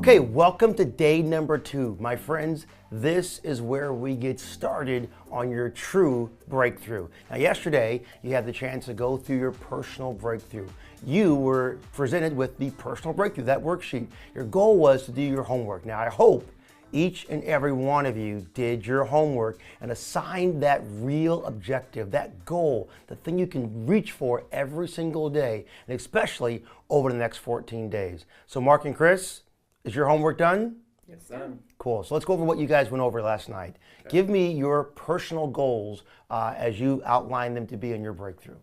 Okay, welcome to day number 2. My friends, this is where we get started on your true breakthrough. Now, yesterday, you had the chance to go through your personal breakthrough. You were presented with the personal breakthrough, that worksheet. Your goal was to do your homework. Now, I hope each and every one of you did your homework and assigned that real objective, that goal, the thing you can reach for every single day, and especially over the next 14 days. So Mark and Chris, is your homework done? Yes, done. Cool. So let's go over what you guys went over last night. Okay. Give me your personal goals as you outline them to be in your breakthrough.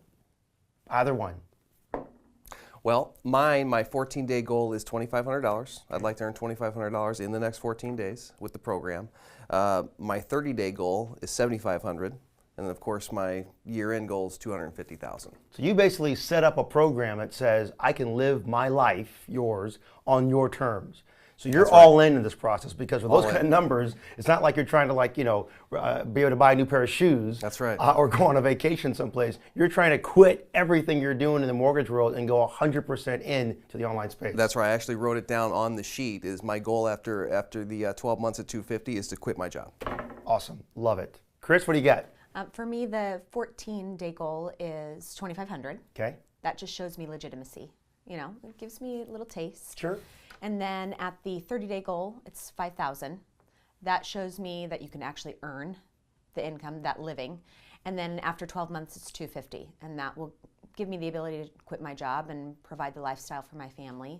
Either one. Well, my 14-day goal is $2,500. I'd like to earn $2,500 in the next 14 days with the program. My 30-day goal is $7,500. And then, of course, my year-end goal is $250,000. So you basically set up a program that says, I can live my life, yours, on your terms. So you're all in this process, because with those kind of numbers, it's not like you're trying to be able to buy a new pair of shoes. That's right. Or go on a vacation someplace. You're trying to quit everything you're doing in the mortgage world and go 100% in to the online space. That's right. I actually wrote it down on the sheet. Is my goal after the 12 months at 250 is to quit my job. Awesome. Love it. Chris, what do you got? For me, the 14-day goal is $2,500. Okay. That just shows me legitimacy. You know, it gives me a little taste. Sure. And then at the 30-day goal, it's $5,000. That shows me that you can actually earn the income, that living. And then after 12 months, it's $250, and that will give me the ability to quit my job and provide the lifestyle for my family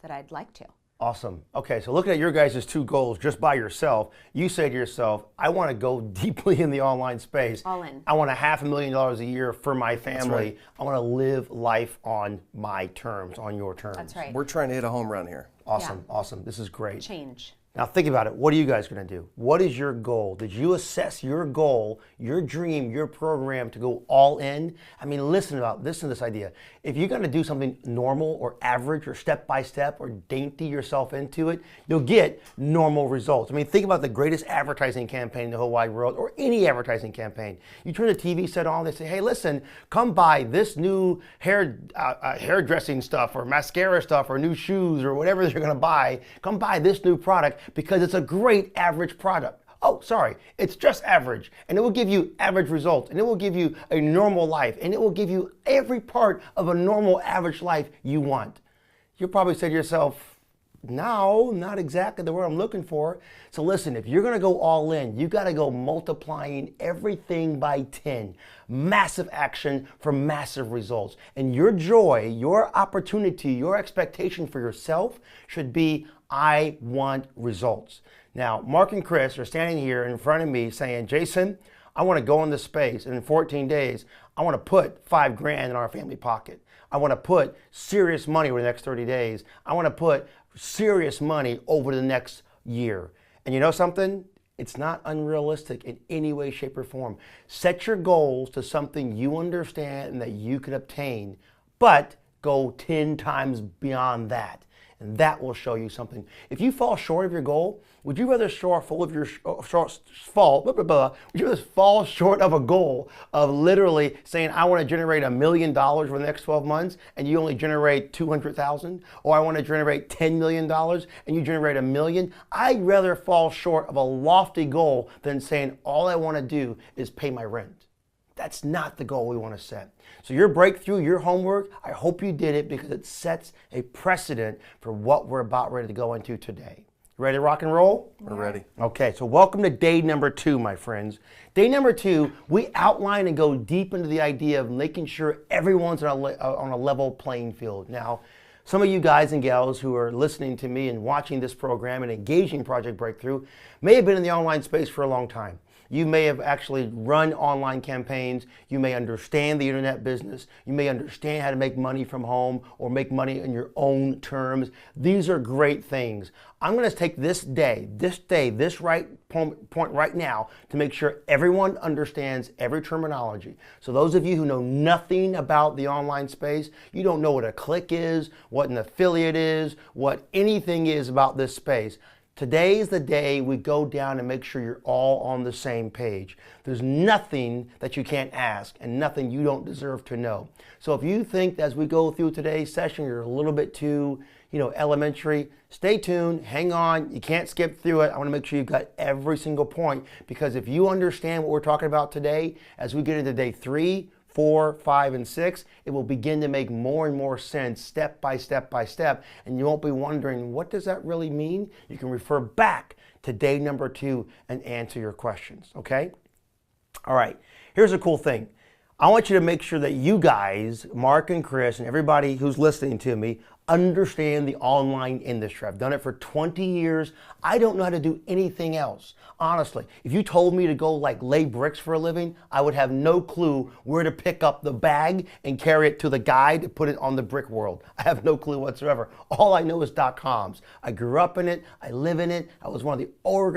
that I'd like to. Awesome. Okay, so looking at your guys' 2 goals just by yourself, you say to yourself, I want to go deeply in the online space. All in. I want $500,000 a year for my family. That's right. I want to live life on my terms, on your terms. That's right. We're trying to hit a home run here. Awesome, Yeah. awesome. This is great. Change. Now think about it. What are you guys going to do? What is your goal? Did you assess your goal, your dream, your program to go all in? I mean, listen to this idea. If you're going to do something normal or average or step by step or dainty yourself into it, you'll get normal results. I mean, think about the greatest advertising campaign in the whole wide world, or any advertising campaign. You turn the TV set on, they say, hey, listen, come buy this new hairdressing stuff or mascara stuff or new shoes or whatever you're going to buy. Come buy this new product, because it's a great average product. Oh, sorry, it's just average. And it will give you average results, and it will give you a normal life, and it will give you every part of a normal average life you want. You'll probably say to yourself, no, not exactly the word I'm looking for. So listen, if you're gonna go all in, you gotta go multiplying everything by 10. Massive action for massive results. And your joy, your opportunity, your expectation for yourself should be, I want results. Now, Mark and Chris are standing here in front of me saying, Jason, I want to go in this space, and in 14 days, I want to put $5,000 in our family pocket. I want to put serious money over the next 30 days. I want to put serious money over the next year. And you know something? It's not unrealistic in any way, shape, or form. Set your goals to something you understand and that you can obtain, but go 10 times beyond that. And that will show you something. If you fall short of your goal, would you rather fall short of a goal of literally saying, I want to generate $1 million over the next 12 months, and you only generate 200,000? Or I want to generate $10 million and you generate $1 million? I'd rather fall short of a lofty goal than saying, all I want to do is pay my rent. That's not the goal we want to set. So your breakthrough, your homework, I hope you did it, because it sets a precedent for what we're about ready to go into today. Ready to rock and roll? We're ready. Okay, so welcome to day number 2, my friends. Day number 2, we outline and go deep into the idea of making sure everyone's on a level playing field. Now, some of you guys and gals who are listening to me and watching this program and engaging Project Breakthrough may have been in the online space for a long time. You may have actually run online campaigns. You may understand the internet business. You may understand how to make money from home or make money in your own terms. These are great things. I'm going to take this right point right now to make sure everyone understands every terminology. So those of you who know nothing about the online space, you don't know what a click is, what an affiliate is, what anything is about this space. Today is the day we go down and make sure you're all on the same page. There's nothing that you can't ask and nothing you don't deserve to know. So if you think that as we go through today's session, you're a little bit too, elementary, stay tuned, hang on, you can't skip through it. I want to make sure you've got every single point, because if you understand what we're talking about today, as we get into day 3, 4, 5, and 6, it will begin to make more and more sense step by step by step, and you won't be wondering, what does that really mean? You can refer back to day number 2 and answer your questions, okay? All right, here's a cool thing. I want you to make sure that you guys, Mark and Chris, and everybody who's listening to me, understand the online industry. I've done it for 20 years. I don't know how to do anything else. Honestly, if you told me to go lay bricks for a living, I would have no clue where to pick up the bag and carry it to the guy to put it on the brick world. I have no clue whatsoever. All I know is .coms. I grew up in it. I live in it. I was one of the one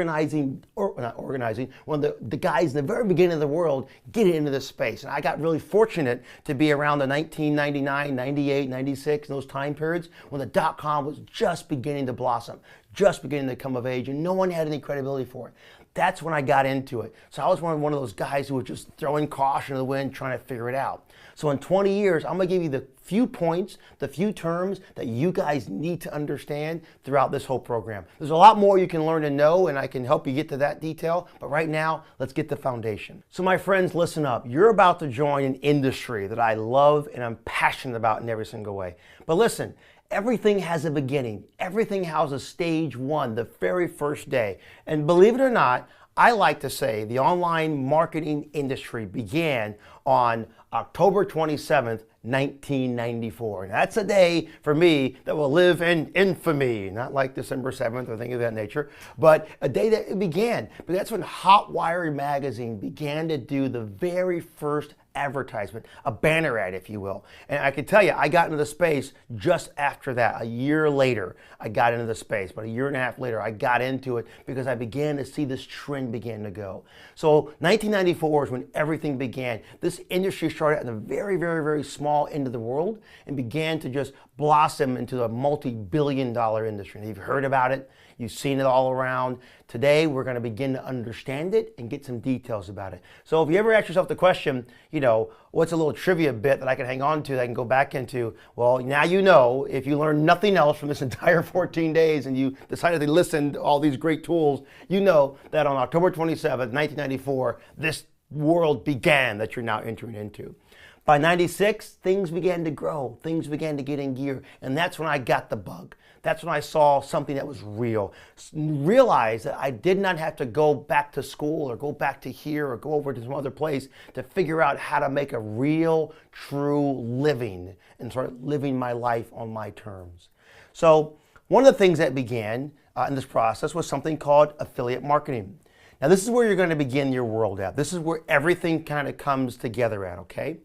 of the guys in the very beginning of the world getting into this space. And I got really fortunate to be around the 1999, 98, 96, those time periods when the .com was just beginning to blossom, just beginning to come of age, and no one had any credibility for it. That's when I got into it. So I was one of those guys who was just throwing caution to the wind, trying to figure it out. So in 20 years, I'm gonna give you the few points, the few terms that you guys need to understand throughout this whole program. There's a lot more you can learn and know, and I can help you get to that detail, but right now, let's get the foundation. So my friends, listen up. You're about to join an industry that I love and I'm passionate about in every single way. But listen, everything has a beginning. Everything has a stage 1, the very first day. And believe it or not, I like to say the online marketing industry began on October 27th, 1994. And that's a day for me that will live in infamy, not like December 7th or things of that nature, but a day that it began. But that's when Hotwire magazine began to do the very first advertisement, a banner ad, if you will. And I can tell you, I got into the space just after that. A year later, I got into the space, but a year and a half later, I got into it because I began to see this trend begin to go. So 1994 is when everything began. This industry started at the very, very, very small end of the world and began to just blossom into a multi-billion-dollar industry. And you've heard about it. You've seen it all around. Today, we're going to begin to understand it and get some details about it. So if you ever ask yourself the question, what's a little trivia bit that I can hang on to that I can go back into? Well, now you know, if you learn nothing else from this entire 14 days and you decided to listen to all these great tools, you know that on October 27th, 1994, this world began that you're now entering into. By 96, things began to grow, things began to get in gear, and that's when I got the bug. That's when I saw something that was real. Realized that I did not have to go back to school or go back to here or go over to some other place to figure out how to make a real, true living and start living my life on my terms. So one of the things that began in this process was something called affiliate marketing. Now this is where you're going to begin your world at. This is where everything kind of comes together at, okay?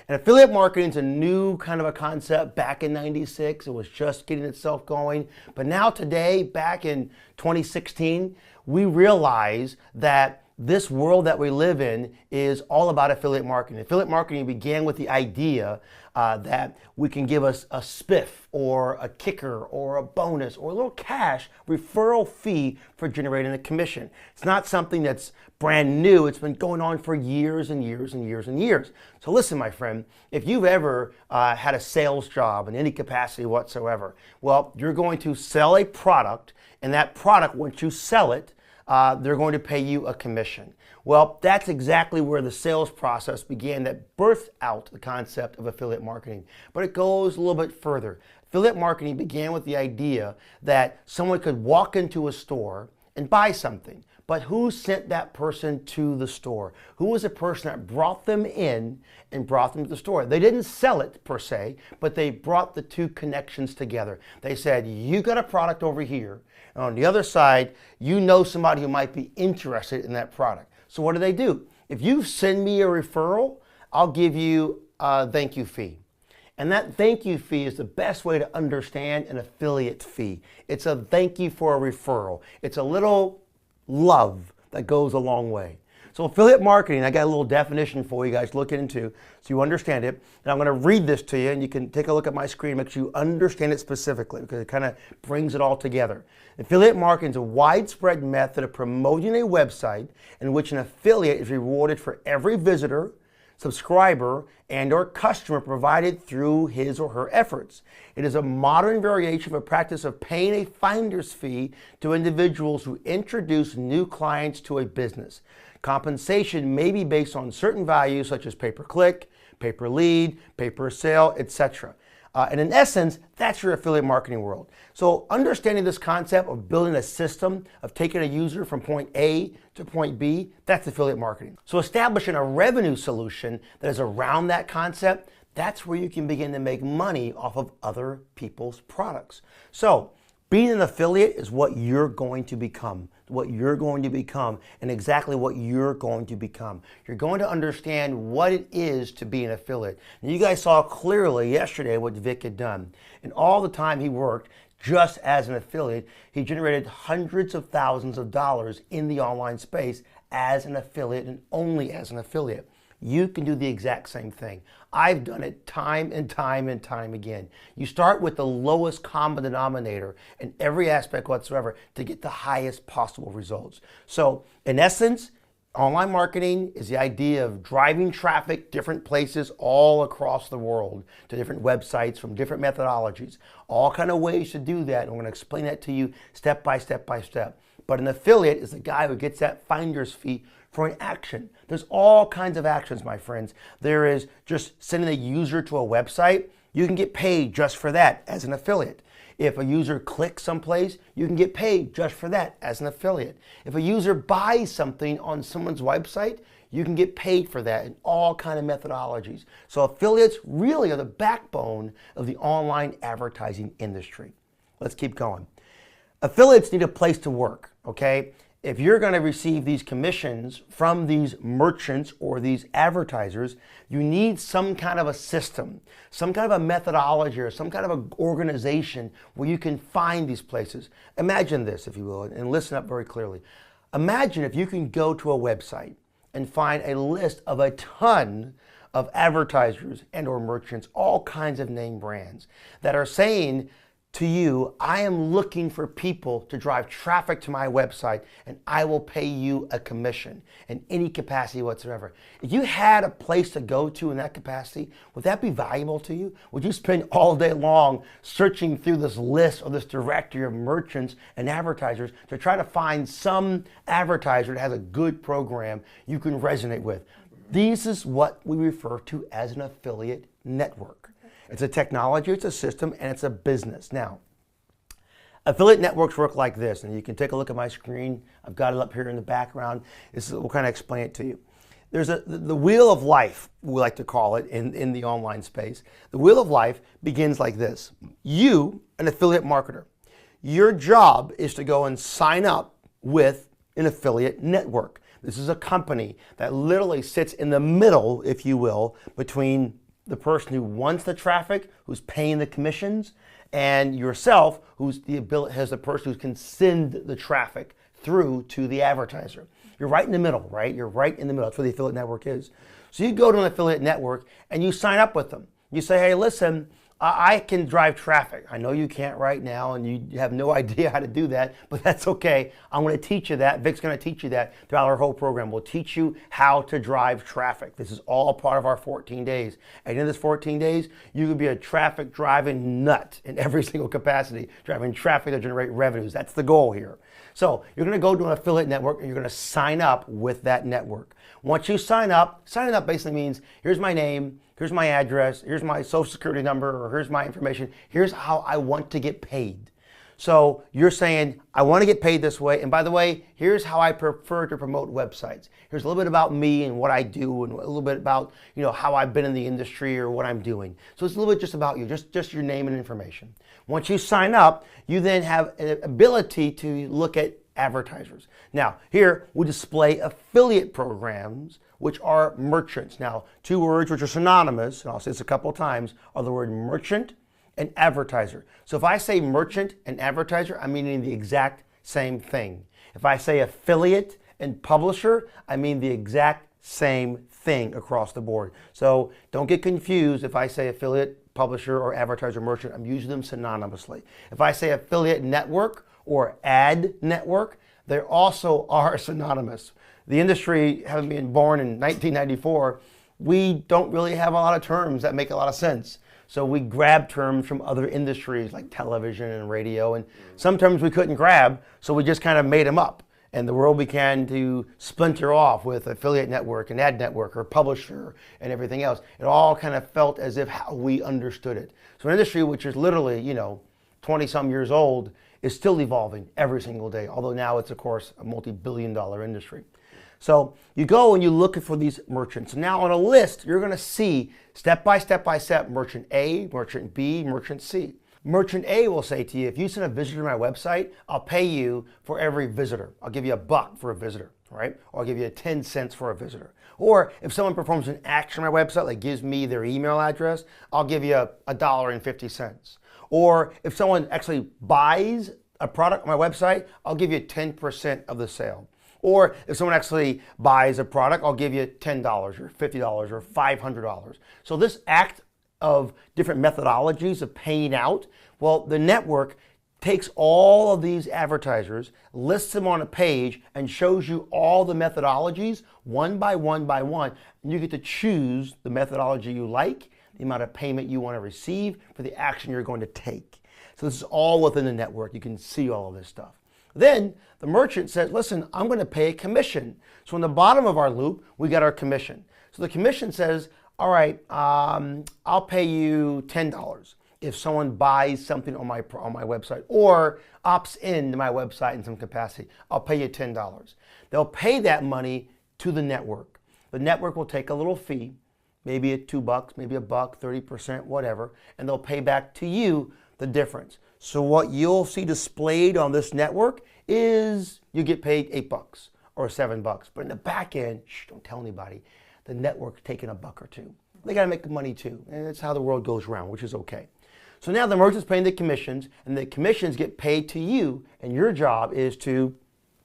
And affiliate marketing is a new kind of a concept back in 96. It was just getting itself going. But now today, back in 2016, we realize that this world that we live in is all about affiliate marketing. Affiliate marketing began with the idea that we can give us a spiff or a kicker or a bonus or a little cash referral fee for generating a commission. It's not something that's brand new. It's been going on for years and years and years and years. So listen, my friend, if you've ever had a sales job in any capacity whatsoever, well, you're going to sell a product, and that product, once you sell it, they're going to pay you a commission. Well, that's exactly where the sales process began that birthed out the concept of affiliate marketing. But it goes a little bit further. Affiliate marketing began with the idea that someone could walk into a store and buy something. But who sent that person to the store? Who was the person that brought them in and brought them to the store? They didn't sell it per se, but they brought the two connections together. They said, you got a product over here, and on the other side, you know somebody who might be interested in that product. So what do? If you send me a referral, I'll give you a thank you fee. And that thank you fee is the best way to understand an affiliate fee. It's a thank you for a referral. It's a little love that goes a long way. So affiliate marketing, I got a little definition for you guys to look into so you understand it. And I'm going to read this to you, and you can take a look at my screen, make sure you understand it specifically because it kind of brings it all together. Affiliate marketing is a widespread method of promoting a website in which an affiliate is rewarded for every visitor, subscriber, and or customer provided through his or her efforts. It is a modern variation of a practice of paying a finder's fee to individuals who introduce new clients to a business. Compensation may be based on certain values such as pay-per-click, pay-per-lead, pay-per-sale, etc. And in essence, that's your affiliate marketing world. So understanding this concept of building a system of taking a user from point A to point B, that's affiliate marketing. So establishing a revenue solution that is around that concept, that's where you can begin to make money off of other people's products. So being an affiliate is what you're going to become, and exactly what you're going to become. You're going to understand what it is to be an affiliate. And you guys saw clearly yesterday what Vic had done. And all the time he worked just as an affiliate, he generated hundreds of thousands of dollars in the online space as an affiliate and only as an affiliate. You can do the exact same thing. I've done it time and time and time again. You start with the lowest common denominator in every aspect whatsoever to get the highest possible results. So in essence, online marketing is the idea of driving traffic different places all across the world to different websites from different methodologies. All kind of ways to do that. And I'm going to explain that to you step by step by step. But an affiliate is the guy who gets that finder's fee for an action. There's all kinds of actions, my friends. There is just sending a user to a website. You can get paid just for that as an affiliate. If a user clicks someplace, you can get paid just for that as an affiliate. If a user buys something on someone's website, you can get paid for that in all kinds of methodologies. So affiliates really are the backbone of the online advertising industry. Let's keep going. Affiliates need a place to work, okay? If you're going to receive these commissions from these merchants or these advertisers, you need some kind of a system, some kind of a methodology or some kind of an organization where you can find these places. Imagine this, if you will, and listen up very clearly. Imagine if you can go to a website and find a list of a ton of advertisers and or merchants, all kinds of name brands that are saying to you, I am looking for people to drive traffic to my website and I will pay you a commission in any capacity whatsoever. If you had a place to go to in that capacity, would that be valuable to you? Would you spend all day long searching through this list or this directory of merchants and advertisers to try to find some advertiser that has a good program you can resonate with? This is what we refer to as an affiliate network. It's a technology, it's a system, and it's a business. Now, affiliate networks work like this, and you can take a look at my screen. I've got it up here in the background. We'll kind of explain it to you. There's the wheel of life, we like to call it in the online space. The wheel of life begins like this. You, an affiliate marketer, your job is to go and sign up with an affiliate network. This is a company that literally sits in the middle, if you will, between the person who wants the traffic, who's paying the commissions, and yourself, who's the person who can send the traffic through to the advertiser. You're right in the middle, right? You're right in the middle. That's where the affiliate network is. So you go to an affiliate network and you sign up with them. You say, hey, listen, I can drive traffic. I know you can't right now and you have no idea how to do that, but that's okay. I'm going to teach you that. Vic's going to teach you that throughout our whole program. We'll teach you how to drive traffic. This is all part of our 14 days. And in this 14 days, you can be a traffic driving nut in every single capacity, driving traffic to generate revenues. That's the goal here. So you're going to go to an affiliate network and you're going to sign up with that network. Once you signing up basically means here's my name, here's my address, here's my social security number, or here's my information, here's how I want to get paid. So you're saying, I want to get paid this way, and by the way, here's how I prefer to promote websites. Here's a little bit about me and what I do, and a little bit about how I've been in the industry or what I'm doing. So it's a little bit just about you, just your name and information. Once you sign up, you then have an ability to look at advertisers. Now, here we display affiliate programs, which are merchants. Now, two words which are synonymous, and I'll say this a couple of times, are the word merchant and advertiser. So if I say merchant and advertiser, I'm meaning the exact same thing. If I say affiliate and publisher, I mean the exact same thing across the board. So don't get confused if I say affiliate, publisher, or advertiser, merchant. I'm using them synonymously. If I say affiliate network or ad network, they also are synonymous. The industry, having been born in 1994, we don't really have a lot of terms that make a lot of sense. So we grab terms from other industries like television and radio, and some terms we couldn't grab, so we just kind of made them up. And the world began to splinter off with affiliate network and ad network or publisher and everything else. It all kind of felt as if how we understood it. So an industry which is literally, 20 some years old is still evolving every single day, although now it's of course a multi-billion-dollar industry. So you go and you look for these merchants. Now on a list, you're going to see step by step merchant A, merchant B, merchant C. Merchant A will say to you, if you send a visitor to my website, I'll pay you for every visitor. I'll give you $1 for a visitor, right? Or I'll give you 10 cents for a visitor. Or if someone performs an action on my website, like gives me their email address, I'll give you $1.50. Or if someone actually buys a product on my website, I'll give you 10% of the sale. Or if someone actually buys a product, I'll give you $10 or $50 or $500. So this act of different methodologies of paying out, well, the network takes all of these advertisers, lists them on a page, and shows you all the methodologies one by one by one. And you get to choose the methodology you like, the amount of payment you want to receive for the action you're going to take. So this is all within the network. You can see all of this stuff. Then the merchant says, listen, I'm going to pay a commission. So in the bottom of our loop, we got our commission. So the commission says, all right, I'll pay you $10 if someone buys something on my website or opts into my website in some capacity. I'll pay you $10. They'll pay that money to the network. The network will take a little fee, maybe at $2, maybe $1, 30%, whatever, and they'll pay back to you the difference. So what you'll see displayed on this network is you get paid $8 or $7. But in the back end, don't tell anybody, the network's taking $1 or $2. They got to make money too. And that's how the world goes around, which is okay. So now the merchant's paying the commissions, and the commissions get paid to you, and your job is to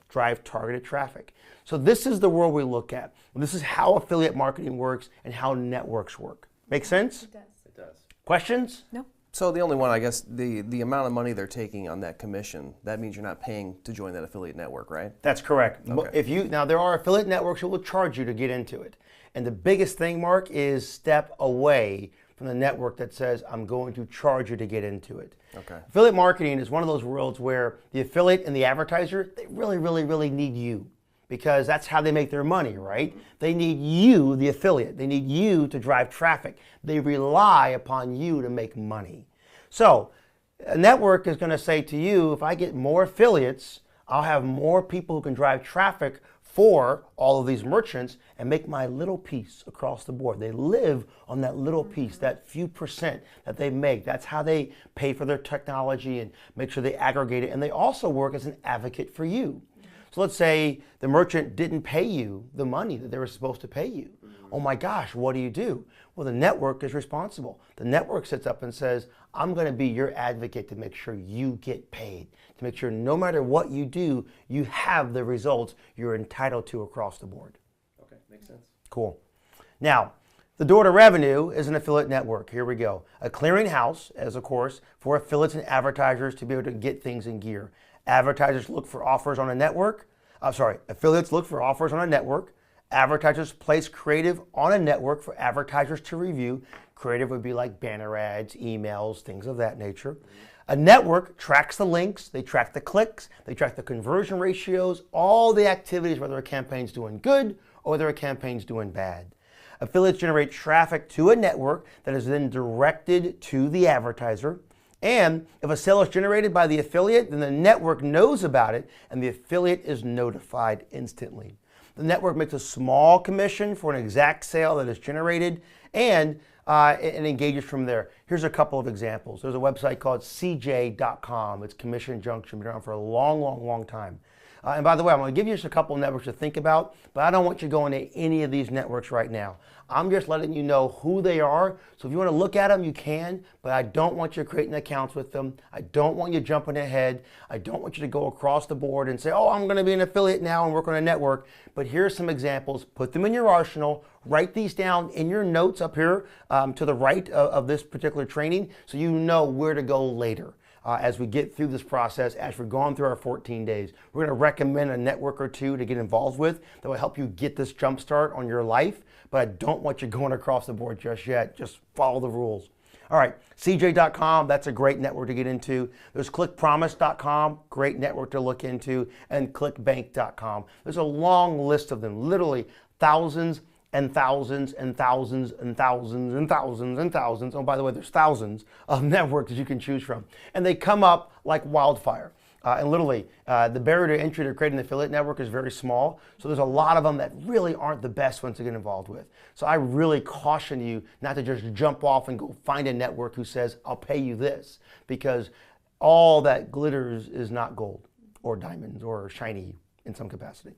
drive targeted traffic. So this is the world we look at. This is how affiliate marketing works and how networks work. Make sense? It does. It does. Questions? No. So the only one, I guess, the amount of money they're taking on that commission, that means you're not paying to join that affiliate network, right? That's correct. Okay. Now there are affiliate networks who will charge you to get into it. And the biggest thing, Mark, is step away from the network that says, I'm going to charge you to get into it. Okay. Affiliate marketing is one of those worlds where the affiliate and the advertiser, they really, really, really need you, because that's how they make their money, right? They need you, the affiliate. They need you to drive traffic. They rely upon you to make money. So a network is going to say to you, if I get more affiliates, I'll have more people who can drive traffic for all of these merchants and make my little piece across the board. They live on that little piece, that few percent that they make. That's how they pay for their technology and make sure they aggregate it. And they also work as an advocate for you. So let's say the merchant didn't pay you the money that they were supposed to pay you. Oh my gosh, what do? Well, the network is responsible. The network sits up and says, I'm going to be your advocate to make sure you get paid, to make sure no matter what you do, you have the results you're entitled to across the board. Okay, makes sense. Cool. Now, the door to revenue is an affiliate network. Here we go. A clearinghouse, as of course, for affiliates and advertisers to be able to get things in gear. Advertisers look for offers on a network. Affiliates look for offers on a network. Advertisers place creative on a network for advertisers to review. Creative would be like banner ads, emails, things of that nature. A network tracks the links, they track the clicks, they track the conversion ratios, all the activities, whether a campaign's doing good or whether a campaign's doing bad. Affiliates generate traffic to a network that is then directed to the advertiser. And if a sale is generated by the affiliate, then the network knows about it and the affiliate is notified instantly. The network makes a small commission for an exact sale that is generated and engages from there. Here's a couple of examples. There's a website called CJ.com. It's Commission Junction, been around for a long, long, long time. And by the way, I'm going to give you just a couple of networks to think about, but I don't want you going to any of these networks right now. I'm just letting you know who they are. So if you want to look at them, you can, but I don't want you creating accounts with them. I don't want you jumping ahead. I don't want you to go across the board and say, oh, I'm going to be an affiliate now and work on a network. But here's some examples. Put them in your arsenal. Write these down in your notes up here to the right of this particular training so you know where to go later. as we get through this process, as we're going through our 14 days. We're going to recommend a network or two to get involved with that will help you get this jump start on your life, but I don't want you going across the board just yet. Just follow the rules. All right, CJ.com, that's a great network to get into. There's ClickPromise.com, great network to look into, and ClickBank.com. There's a long list of them, literally thousands and thousands and thousands and thousands and thousands and thousands. Oh, by the way, there's thousands of networks that you can choose from. And they come up like wildfire. And literally, the barrier to entry to create an affiliate network is very small. So there's a lot of them that really aren't the best ones to get involved with. So I really caution you not to just jump off and go find a network who says, I'll pay you this, because all that glitters is not gold or diamonds or shiny in some capacity.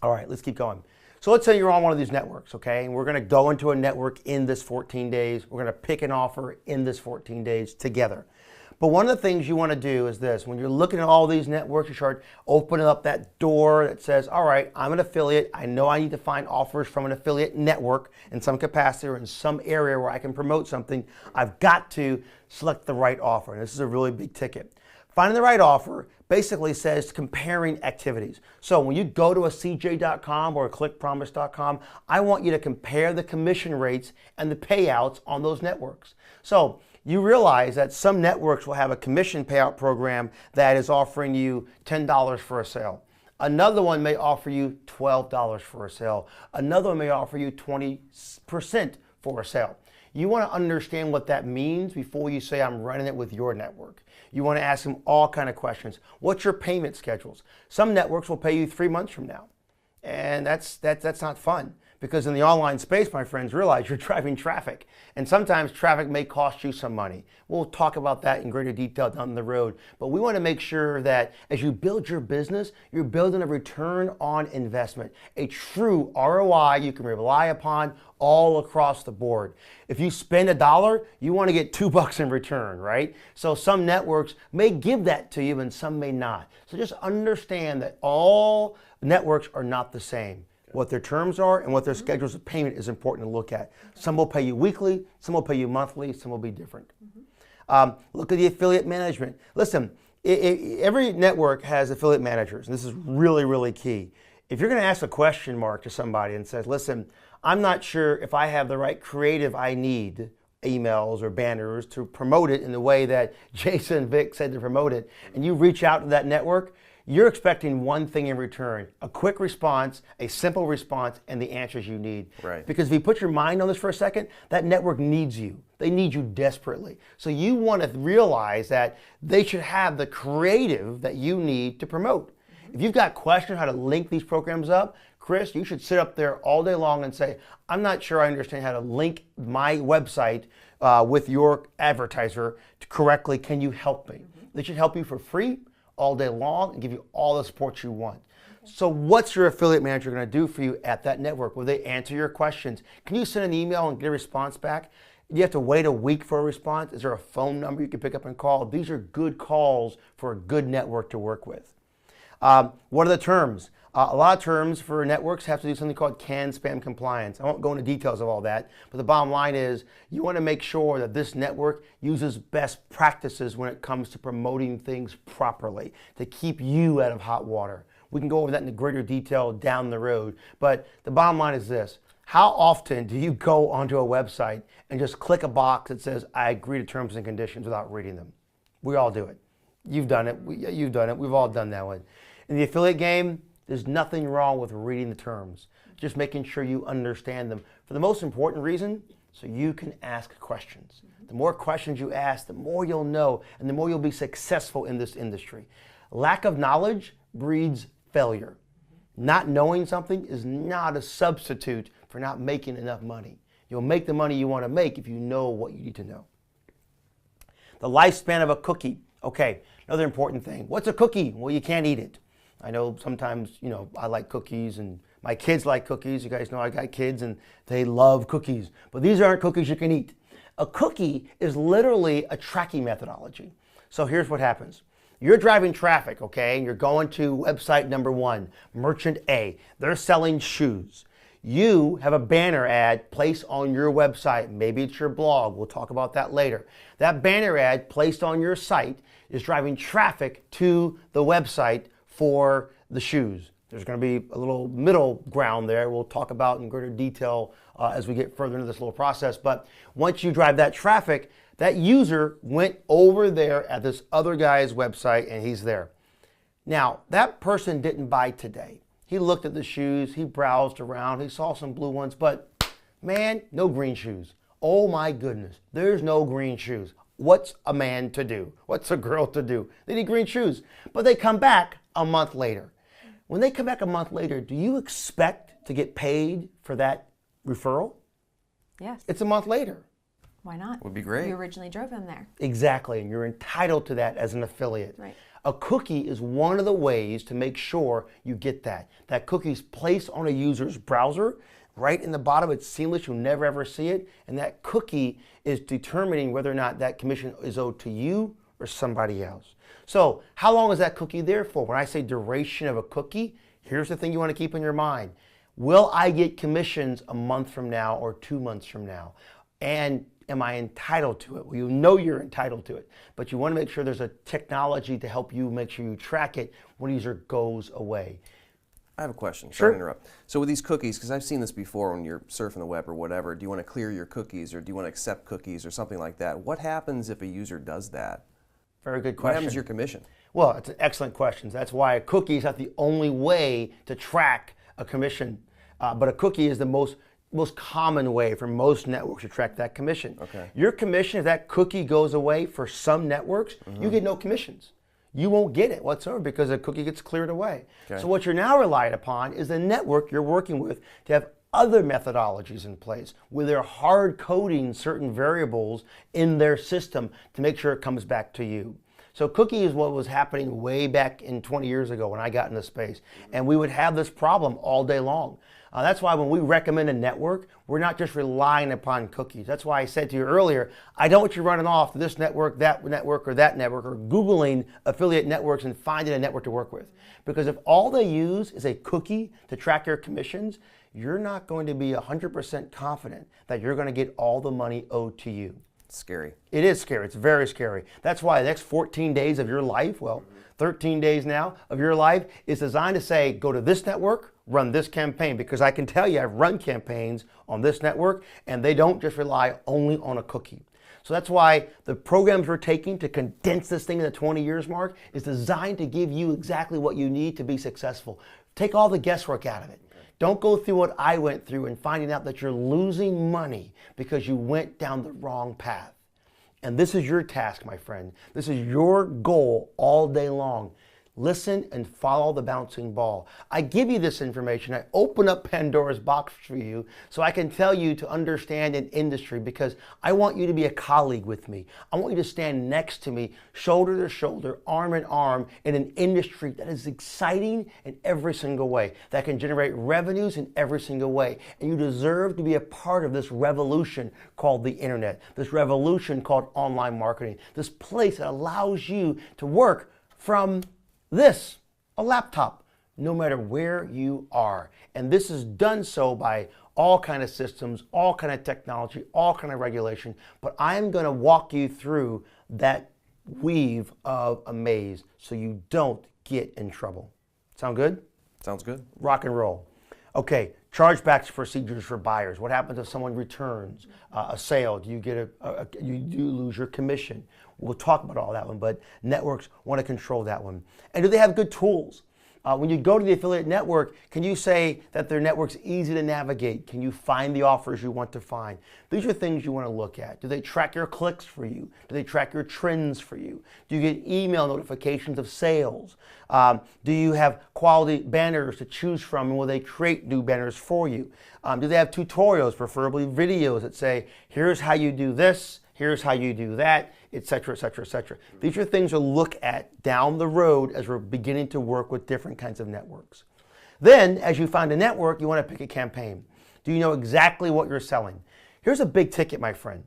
All right, let's keep going. So let's say you're on one of these networks, okay? And we're gonna go into a network in this 14 days. We're gonna pick an offer in this 14 days together. But one of the things you want to do is this. When you're looking at all these networks, you start opening up that door that says, all right, I'm an affiliate. I know I need to find offers from an affiliate network in some capacity or in some area where I can promote something. I've got to select the right offer. And this is a really big ticket. Finding the right offer basically says comparing activities. So when you go to a CJ.com or a ClickPromise.com, I want you to compare the commission rates and the payouts on those networks. So you realize that some networks will have a commission payout program that is offering you $10 for a sale. Another one may offer you $12 for a sale. Another one may offer you 20% for a sale. You want to understand what that means before you say, I'm running it with your network. You want to ask them all kinds of questions. What's your payment schedules? Some networks will pay you 3 months from now. And that's not fun. Because in the online space, my friends, realize you're driving traffic. And sometimes traffic may cost you some money. We'll talk about that in greater detail down the road. But we want to make sure that as you build your business, you're building a return on investment, a true ROI you can rely upon all across the board. If you spend $1, you want to get $2 in return, right? So some networks may give that to you and some may not. So just understand that all networks are not the same. What their terms are and what their schedules of payment is important to look at. Some will pay you weekly, some will pay you monthly, some will be different. Look at the affiliate management. Listen, every network has affiliate managers, and this is really, really key. If you're going to ask a question mark to somebody and says, listen, I'm not sure if I have the right creative I need, emails or banners to promote it in the way that Jason and Vic said to promote it, and you reach out to that network, you're expecting one thing in return, a quick response, a simple response, and the answers you need. Right. Because if you put your mind on this for a second, that network needs you. They need you desperately. So you want to realize that they should have the creative that you need to promote. If you've got questions how to link these programs up, Chris, you should sit up there all day long and say, I'm not sure I understand how to link my website with your advertiser correctly. Can you help me? They should help you for free all day long and give you all the support you want. So what's your affiliate manager going to do for you at that network? Will they answer your questions? Can you send an email and get a response back? Do you have to wait a week for a response? Is there a phone number you can pick up and call? These are good calls for a good network to work with. What are the terms? A lot of terms for networks have to do something called CAN spam compliance. I won't go into details of all that, but the bottom line is you want to make sure that this network uses best practices when it comes to promoting things properly to keep you out of hot water. We can go over that in greater detail down the road, but the bottom line is this. How often do you go onto a website and just click a box that says, I agree to terms and conditions without reading them? We all do it. You've done it. You've done it. We've all done that one. In the affiliate game, there's nothing wrong with reading the terms, just making sure you understand them. For the most important reason, so you can ask questions. The more questions you ask, the more you'll know, and the more you'll be successful in this industry. Lack of knowledge breeds failure. Not knowing something is not a substitute for not making enough money. You'll make the money you want to make if you know what you need to know. The lifespan of a cookie. Okay, another important thing. What's a cookie? Well, you can't eat it. I know sometimes, I like cookies and my kids like cookies. You guys know I got kids and they love cookies. But these aren't cookies you can eat. A cookie is literally a tracking methodology. So here's what happens. You're driving traffic, okay, and you're going to website number 1, Merchant A. They're selling shoes. You have a banner ad placed on your website. Maybe it's your blog. We'll talk about that later. That banner ad placed on your site is driving traffic to the website for the shoes. There's going to be a little middle ground there we'll talk about in greater detail as we get further into this little process. But once you drive that traffic, that user went over there at this other guy's website and he's there. Now, that person didn't buy today. He looked at the shoes, he browsed around, he saw some blue ones, but man, no green shoes. Oh my goodness, there's no green shoes. What's a man to do? What's a girl to do? They need green shoes. But they come back a month later. When they come back a month later, do you expect to get paid for that referral? Yes. It's a month later. Why not? Would be great. You originally drove them there. Exactly, and you're entitled to that as an affiliate. Right. A cookie is one of the ways to make sure you get that. That cookie's placed on a user's browser, right in the bottom, it's seamless, you'll never ever see it, and that cookie is determining whether or not that commission is owed to you or somebody else. So, how long is that cookie there for? When I say duration of a cookie, here's the thing you want to keep in your mind. Will I get commissions a month from now or 2 months from now? And am I entitled to it? Well, you know you're entitled to it, but you want to make sure there's a technology to help you make sure you track it when a user goes away. I have a question. Sure. Sorry to interrupt. So with these cookies, because I've seen this before when you're surfing the web or whatever, do you want to clear your cookies or do you want to accept cookies or something like that? What happens if a user does that? Very good What question. happens to your commission? Well, it's an excellent question. That's why a cookie is not the only way to track a commission, but a cookie is the most common way for most networks to track that commission. Okay. Your commission, if that cookie goes away for some networks, you get no commissions. You won't get it whatsoever because the cookie gets cleared away. Okay. So what you're now relying upon is the network you're working with to have other methodologies in place where they're hard coding certain variables in their system to make sure it comes back to you. So cookie is what was happening way back in 20 years ago when I got into space. And we would have this problem all day long. That's why when we recommend a network, we're not just relying upon cookies. That's why I said to you earlier, I don't want you running off to this network, or that network, or Googling affiliate networks and finding a network to work with. Because if all they use is a cookie to track your commissions, you're not going to be 100% confident that you're going to get all the money owed to you. It's scary. It is scary. It's very scary. That's why the next 14 days of your life, well, 13 days now of your life, is designed to say, go to this network, run this campaign. Because I can tell you, I've run campaigns on this network, and they don't just rely only on a cookie. So that's why the programs we're taking to condense this thing in the 20 years mark is designed to give you exactly what you need to be successful. Take all the guesswork out of it. Don't go through what I went through and finding out that you're losing money because you went down the wrong path. And this is your task, my friend. This is your goal all day long. Listen and follow the bouncing ball. I give you this information. I open up Pandora's box for you so I can tell you to understand an industry because I want you to be a colleague with me. I want you to stand next to me, shoulder to shoulder, arm in arm in an industry that is exciting in every single way, that can generate revenues in every single way. And you deserve to be a part of this revolution called the internet, this revolution called online marketing, this place that allows you to work from a laptop, no matter where you are. And this is done so by all kind of systems, all kind of technology, all kind of regulation. But I'm going to walk you through that weave of a maze so you don't get in trouble. Sound good? Sounds good. Rock and roll. Okay, chargebacks procedures for buyers. What happens if someone returns a sale? Do you get you lose your commission? We'll talk about all that one, but networks want to control that one. And do they have good tools? When you go to the affiliate network, can you say that their network's easy to navigate? Can you find the offers you want to find? These are things you want to look at. Do they track your clicks for you? Do they track your trends for you? Do you get email notifications of sales? Do you have quality banners to choose from, and will they create new banners for you? Do they have tutorials, preferably videos, that say, here's how you do this, here's how you do that, etc., etc., etc. These are things to look at down the road as we're beginning to work with different kinds of networks. Then, as you find a network, you want to pick a campaign. Do you know exactly what you're selling? Here's a big ticket, my friend.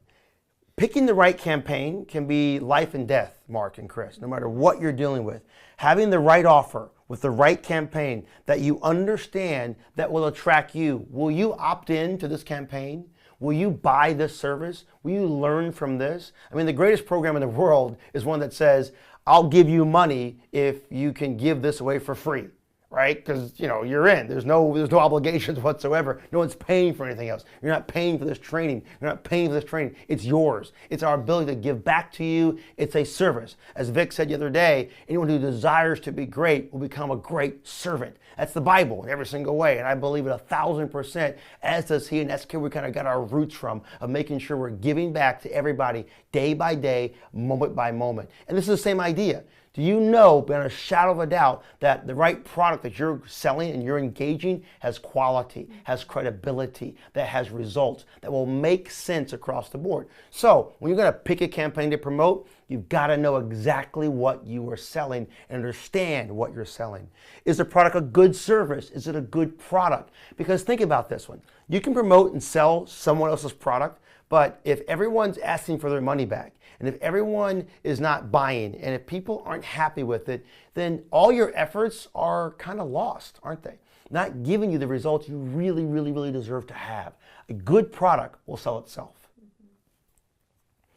Picking the right campaign can be life and death, Mark and Chris, no matter what you're dealing with. Having the right offer with the right campaign that you understand that will attract you. Will you opt in to this campaign? Will you buy this service? Will you learn from this? I mean, the greatest program in the world is one that says, I'll give you money if you can give this away for free. Right? Because, you're in. There's no obligations whatsoever. No one's paying for anything else. You're not paying for this training. You're not paying for this training. It's yours. It's our ability to give back to you. It's a service. As Vic said the other day, anyone who desires to be great will become a great servant. That's the Bible in every single way. And I believe it 1,000%, as does he. And that's where we kind of got our roots from, of making sure we're giving back to everybody day by day, moment by moment. And this is the same idea. Do you know, beyond a shadow of a doubt, that the right product that you're selling and you're engaging has quality, has credibility, that has results, that will make sense across the board? So when you're going to pick a campaign to promote, you've got to know exactly what you are selling and understand what you're selling. Is the product a good service? Is it a good product? Because think about this one. You can promote and sell someone else's product, but if everyone's asking for their money back, and if everyone is not buying, and if people aren't happy with it, then all your efforts are kind of lost, aren't they? Not giving you the results you really, really, really deserve to have. A good product will sell itself.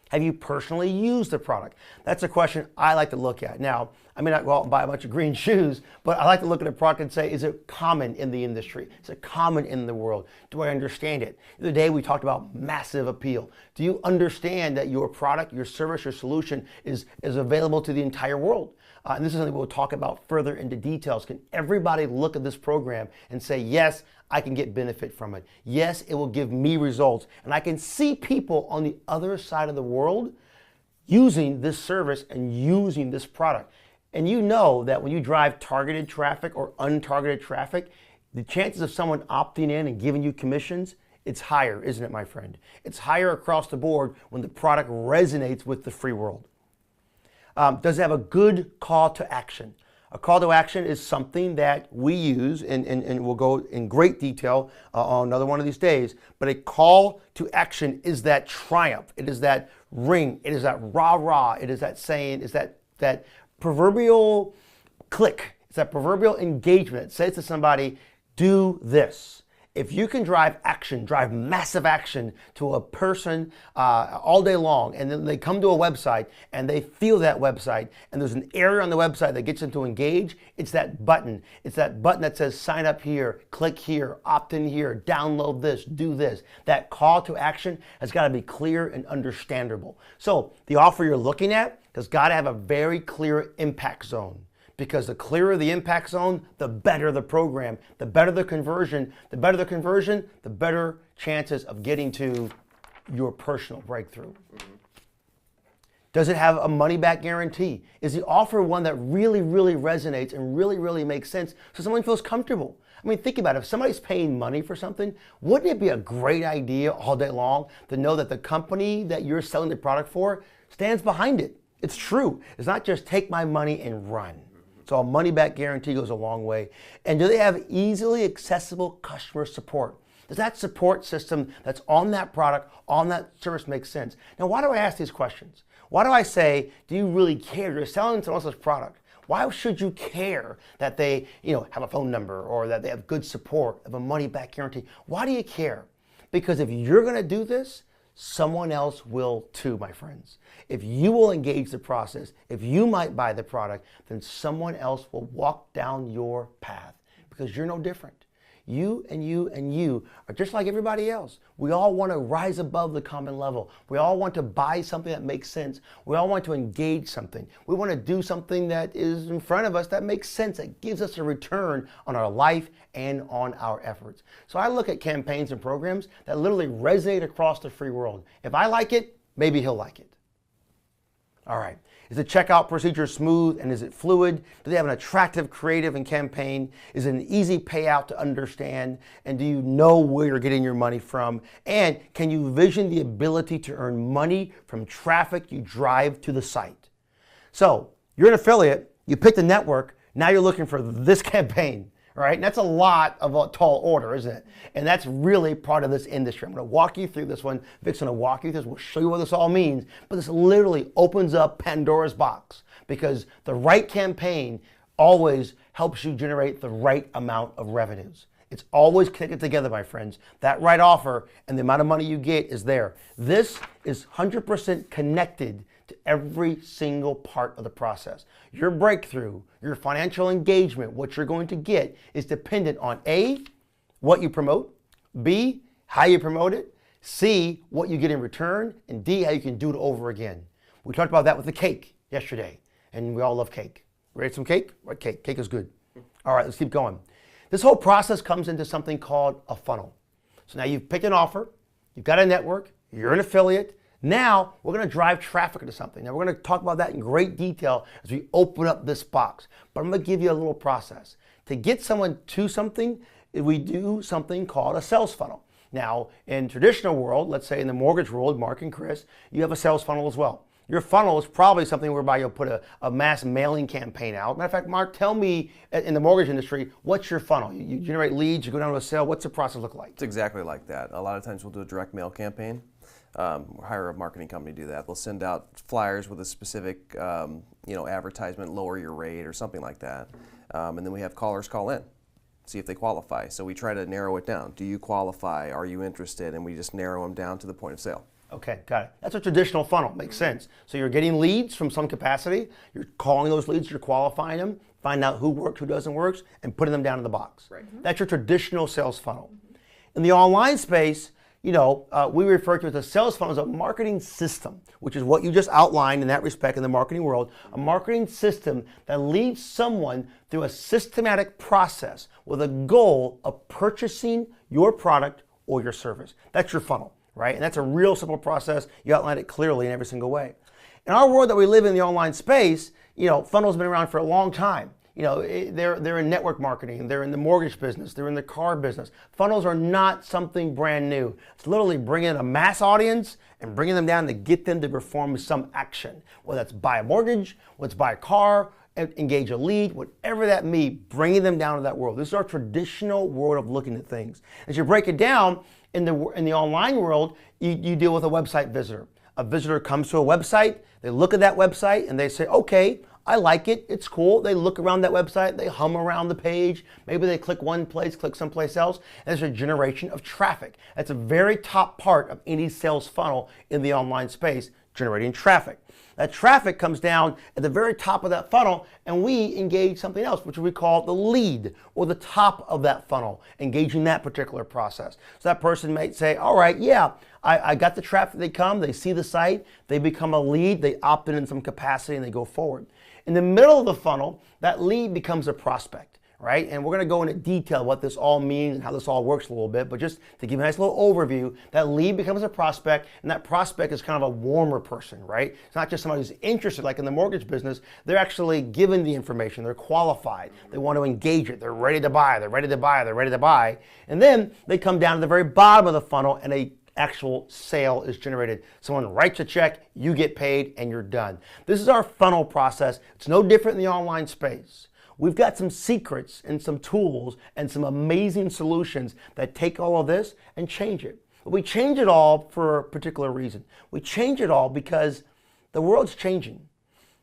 Have you personally used the product? That's a question I like to look at. Now, I may not go out and buy a bunch of green shoes, but I like to look at a product and say, is it common in the industry? Is it common in the world? Do I understand it? The other day we talked about massive appeal. Do you understand that your product, your service, your solution is available to the entire world? And this is something we'll talk about further into details. Can everybody look at this program and say, yes, I can get benefit from it. Yes, it will give me results. And I can see people on the other side of the world using this service and using this product. And you know that when you drive targeted traffic or untargeted traffic, the chances of someone opting in and giving you commissions, it's higher, isn't it, my friend? It's higher across the board when the product resonates with the free world. Does it have a good call to action? A call to action is something that we use, and we'll go in great detail on another one of these days, but a call to action is that triumph. It is that ring. It is that rah-rah. It is that saying, it's that proverbial click. It's that proverbial engagement. It says to somebody, do this. If you can drive action, drive massive action to a person all day long, and then they come to a website and they feel that website, and there's an area on the website that gets them to engage, it's that button. It's that button that says sign up here, click here, opt in here, download this, do this. That call to action has got to be clear and understandable. So the offer you're looking at has got to have a very clear impact zone. Because the clearer the impact zone, the better the program, the better the conversion, the better chances of getting to your personal breakthrough. Mm-hmm. Does it have a money-back guarantee? Is the offer one that really, really resonates and really, really makes sense so someone feels comfortable? I mean, think about it. If somebody's paying money for something, wouldn't it be a great idea all day long to know that the company that you're selling the product for stands behind it? It's true. It's not just take my money and run. So a money-back guarantee goes a long way. And do they have easily accessible customer support? Does that support system that's on that product, on that service make sense? Now, why do I ask these questions? Why do I say, do you really care? You're selling someone else's product. Why should you care that they have a phone number or that they have good support, have a money-back guarantee? Why do you care? Because if you're going to do this, someone else will too, my friends. If you will engage the process, if you might buy the product, then someone else will walk down your path because you're no different. You and you and you are just like everybody else. We all want to rise above the common level. We all want to buy something that makes sense. We all want to engage something. We want to do something that is in front of us that makes sense, that gives us a return on our life and on our efforts. So I look at campaigns and programs that literally resonate across the free world. If I like it, maybe he'll like it. All right. Is the checkout procedure smooth and is it fluid? Do they have an attractive creative and campaign? Is it an easy payout to understand? And do you know where you're getting your money from? And can you vision the ability to earn money from traffic you drive to the site? So you're an affiliate, you picked a network, now you're looking for this campaign, All right, and that's a lot of a tall order, isn't it? And that's really part of this industry. I'm going to walk you through this one. Vic's going to walk you through this. We'll show you what this all means. But this literally opens up Pandora's box, because the right campaign always helps you generate the right amount of revenues. It's always connected together, my friends. That right offer and the amount of money you get is there. This is 100% connected to every single part of the process. Your breakthrough, your financial engagement, what you're going to get is dependent on A, what you promote, B, how you promote it, C, what you get in return, and D, how you can do it over again. We talked about that with the cake yesterday, and we all love cake. Ready some cake? What cake? Cake is good. All right, let's keep going. This whole process comes into something called a funnel. So now you've picked an offer, you've got a network, you're an affiliate. Now we're going to drive traffic into something. Now we're going to talk about that in great detail as we open up this box. But I'm going to give you a little process. To get someone to something, we do something called a sales funnel. Now, in traditional world, let's say in the mortgage world, Mark and Chris, you have a sales funnel as well. Your funnel is probably something whereby you'll put a mass mailing campaign out. Matter of fact, Mark, tell me, in the mortgage industry, what's your funnel? You generate leads, you go down to a sale. What's the process look like? It's exactly like that. A lot of times we'll do a direct mail campaign. Hire a marketing company to do that. They'll send out flyers with a specific advertisement, lower your rate or something like that. And then we have callers call in, see if they qualify. So we try to narrow it down. Do you qualify? Are you interested? And we just narrow them down to the point of sale. Okay, got it. That's a traditional funnel. Makes sense. So you're getting leads from some capacity. You're calling those leads. You're qualifying them, find out who works, who doesn't work, and putting them down in the box. Right. That's your traditional sales funnel. In the online space, we refer to it as a sales funnel as a marketing system, which is what you just outlined in that respect in the marketing world. A marketing system that leads someone through a systematic process with a goal of purchasing your product or your service. That's your funnel. Right? And that's a real simple process. You outlined it clearly in every single way. In our world that we live in the online space, funnels have been around for a long time. They're in network marketing, they're in the mortgage business, they're in the car business. Funnels are not something brand new. It's literally bringing in a mass audience and bringing them down to get them to perform some action, whether that's buy a mortgage, whether it's buy a car, engage a lead, whatever that may be, bringing them down to that world. This is our traditional world of looking at things. As you break it down, in the online world, you deal with a website visitor. A visitor comes to a website, they look at that website and they say, okay, I like it, it's cool. They look around that website, they hum around the page, maybe they click one place, click someplace else, and there's a generation of traffic. That's a very top part of any sales funnel in the online space, generating traffic. That traffic comes down at the very top of that funnel, and we engage something else, which we call the lead, or the top of that funnel, engaging that particular process. So that person might say, all right, yeah, I got the traffic, they come, they see the site, they become a lead, they opt in some capacity, and they go forward. In the middle of the funnel, that lead becomes a prospect. Right? And we're going to go into detail what this all means and how this all works a little bit, but just to give you a nice little overview, that lead becomes a prospect, and that prospect is kind of a warmer person, right? It's not just somebody who's interested, like in the mortgage business. They're actually given the information, they're qualified, they want to engage it, they're ready to buy, they're ready to buy, they're ready to buy. And then they come down to the very bottom of the funnel and a actual sale is generated. Someone writes a check, you get paid, and you're done. This is our funnel process. It's no different in the online space. We've got some secrets and some tools and some amazing solutions that take all of this and change it. But we change it all for a particular reason. We change it all because the world's changing.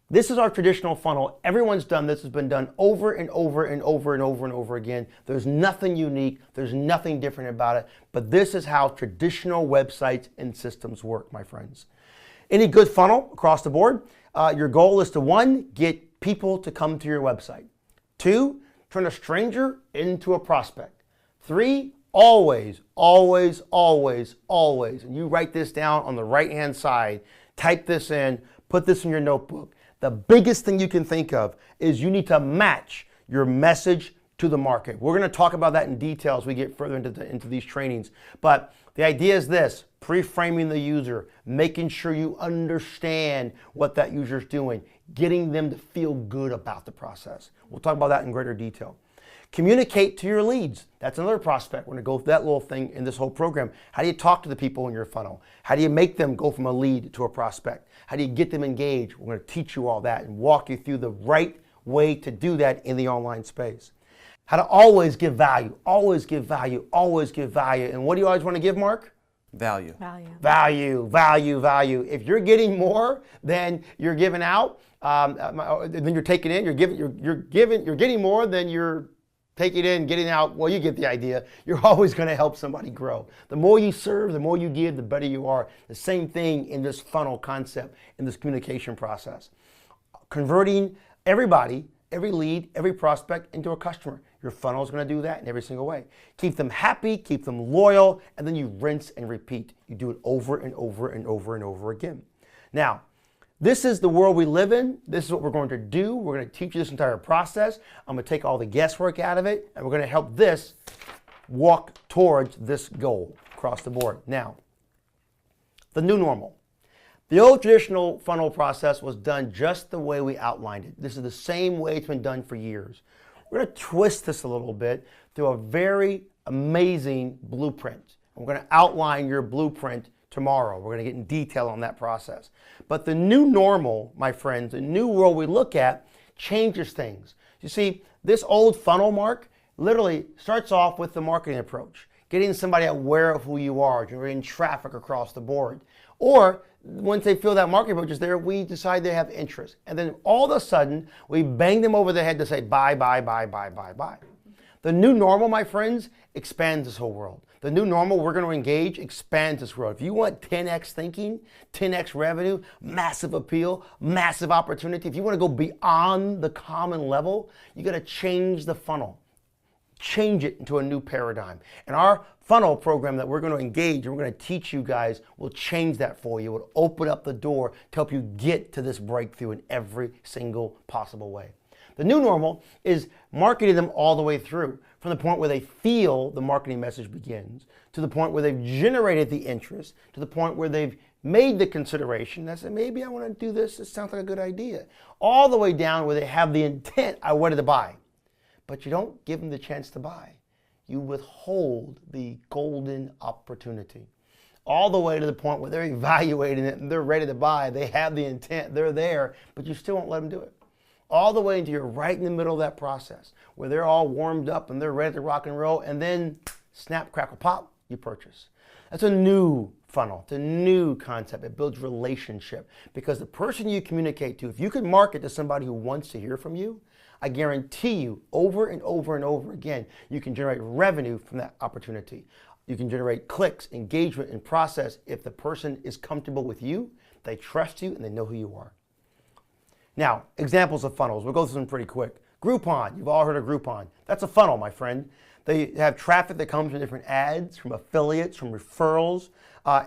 This is our traditional funnel. Everyone's done this. It's been done over and over and over and over and over again. There's nothing unique. There's nothing different about it. But this is how traditional websites and systems work, my friends. Any good funnel across the board, your goal is to, 1, get people to come to your website. 2, turn a stranger into a prospect. 3, always, always, always, always, and you write this down on the right-hand side, type this in, put this in your notebook. The biggest thing you can think of is you need to match your message to the market. We're going to talk about that in detail as we get further into these trainings. But the idea is this: pre-framing the user, making sure you understand what that user's doing, getting them to feel good about the process. We'll talk about that in greater detail. Communicate to your leads. That's another prospect. We're going to go through that little thing in this whole program. How do you talk to the people in your funnel? How do you make them go from a lead to a prospect? How do you get them engaged? We're going to teach you all that and walk you through the right way to do that in the online space. How to always give value, always give value, always give value. And what do you always want to give, Mark? Value. Value, value, value. If you're getting more than you're giving out, then you're taking in, you're getting more than you're taking in, getting out. Well, you get the idea. You're always going to help somebody grow. The more you serve, the more you give, the better you are. The same thing in this funnel concept, in this communication process. Converting everybody, every lead, every prospect into a customer. Your funnel is going to do that in every single way. Keep them happy, keep them loyal, and then you rinse and repeat. You do it over and over and over and over again. Now, this is the world we live in. This is what we're going to do. We're going to teach you this entire process. I'm going to take all the guesswork out of it, and we're going to help this walk towards this goal across the board. Now, the new normal. The old traditional funnel process was done just the way we outlined it. This is the same way it's been done for years. We're going to twist this a little bit through a very amazing blueprint. We're going to outline your blueprint tomorrow. We're going to get in detail on that process. But the new normal, my friends, the new world we look at changes things. You see, this old funnel, Mark, literally starts off with the marketing approach, getting somebody aware of who you are, generating traffic across the board. Or once they feel that marketing approach is there, we decide they have interest. And then all of a sudden, we bang them over the head to say, buy, buy, buy, buy, buy, buy. The new normal, my friends, expands this whole world. The new normal we're going to engage expands this world. If you want 10x thinking, 10x revenue, massive appeal, massive opportunity, if you want to go beyond the common level, you got to change the funnel. Change it into a new paradigm. And our funnel program that we're going to engage and we're going to teach you guys will change that for you. It will open up the door to help you get to this breakthrough in every single possible way. The new normal is marketing them all the way through, from the point where they feel the marketing message begins, to the point where they've generated the interest, to the point where they've made the consideration that said, maybe I want to do this, it sounds like a good idea, all the way down where they have the intent, I wanted to buy. But you don't give them the chance to buy. You withhold the golden opportunity. All the way to the point where they're evaluating it and they're ready to buy, they have the intent, they're there, but you still won't let them do it. All the way until you're right in the middle of that process where they're all warmed up and they're ready to rock and roll, and then snap, crackle, pop, you purchase. That's a new funnel. It's a new concept. It builds relationship because the person you communicate to, if you could market to somebody who wants to hear from you, I guarantee you over and over and over again, you can generate revenue from that opportunity. You can generate clicks, engagement, and process if the person is comfortable with you, they trust you, and they know who you are. Now, examples of funnels. We'll go through them pretty quick. Groupon. You've all heard of Groupon. That's a funnel, my friend. They have traffic that comes from different ads, from affiliates, from referrals,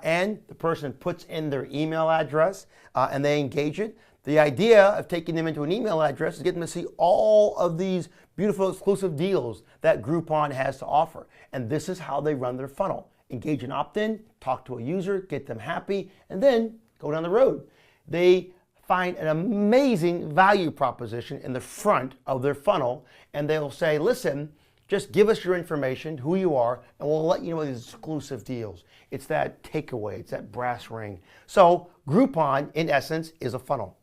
and the person puts in their email address and they engage it. The idea of taking them into an email address is getting them to see all of these beautiful exclusive deals that Groupon has to offer. And this is how they run their funnel. Engage an opt-in, talk to a user, get them happy, and then go down the road. They find an amazing value proposition in the front of their funnel, and they'll say, listen, just give us your information, who you are, and we'll let you know these exclusive deals. It's that takeaway, it's that brass ring. So Groupon, in essence, is a funnel.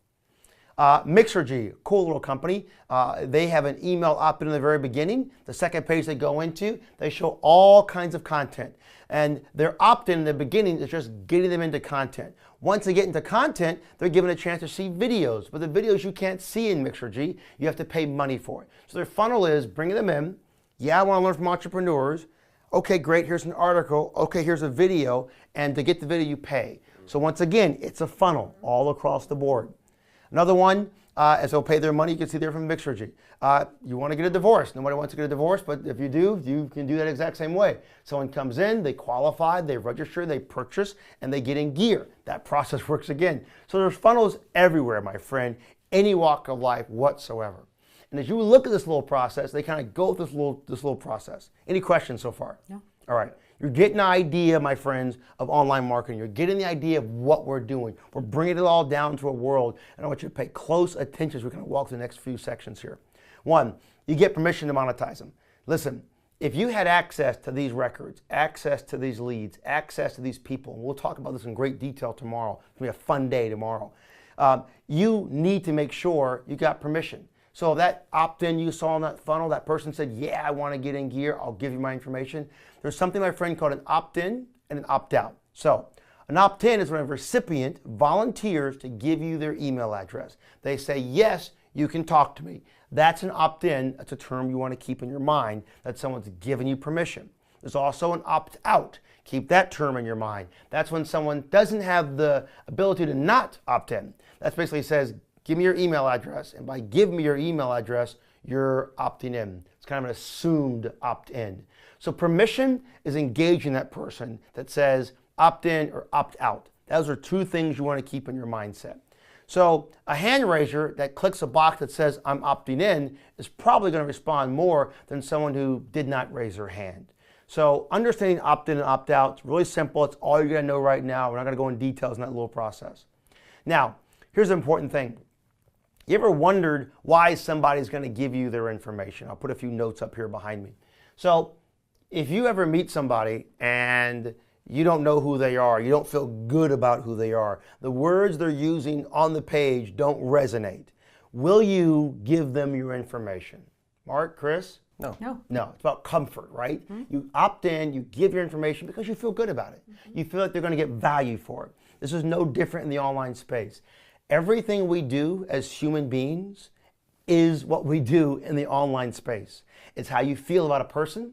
Mixergy, cool little company. They have an email opt-in in the very beginning. The second page they go into, they show all kinds of content. And their opt-in in the beginning is just getting them into content. Once they get into content, they're given a chance to see videos. But the videos you can't see in Mixergy, you have to pay money for it. So their funnel is bringing them in. Yeah, I want to learn from entrepreneurs. Okay, great, here's an article. Okay, here's a video. And to get the video, you pay. So once again, it's a funnel all across the board. Another one, as they'll pay their money, you can see there from Mixergy. You want to get a divorce. Nobody wants to get a divorce, but if you do, you can do that exact same way. Someone comes in, they qualify, they register, they purchase, and they get in gear. That process works again. So there's funnels everywhere, my friend, any walk of life whatsoever. And as you look at this little process, they kind of go through this little process. Any questions so far? No. All right. You're getting an idea, my friends, of online marketing. You're getting the idea of what we're doing. We're bringing it all down to a world, and I want you to pay close attention as we kind of walk through the next few sections here. One, you get permission to monetize them. Listen, if you had access to these records, access to these leads, access to these people, and we'll talk about this in great detail tomorrow. It's going to be a fun day tomorrow. You need to make sure you got permission. So that opt-in you saw in that funnel, that person said, yeah, I want to get in gear, I'll give you my information. There's something, my friend, called an opt-in and an opt-out. So an opt-in is when a recipient volunteers to give you their email address. They say, yes, you can talk to me. That's an opt-in. That's a term you want to keep in your mind, that someone's given you permission. There's also an opt-out. Keep that term in your mind. That's when someone doesn't have the ability to not opt in. That basically says, give me your email address, and by give me your email address, you're opting in. It's kind of an assumed opt-in. So permission is engaging that person that says opt in or opt out. Those are two things you want to keep in your mindset. So a hand raiser that clicks a box that says I'm opting in is probably going to respond more than someone who did not raise their hand. So understanding opt-in and opt-out, it's really simple. It's all you're going to know right now. We're not going to go into details in that little process. Now, here's the important thing. You ever wondered why somebody's going to give you their information? I'll put a few notes up here behind me. So if you ever meet somebody and you don't know who they are, you don't feel good about who they are, the words they're using on the page don't resonate, will you give them your information? Mark, Chris? No. No, it's about comfort, right? You opt in, you give your information because you feel good about it. You feel like they're going to get value for it. This is no different in the online space. Everything we do as human beings is what we do in the online space. It's how you feel about a person,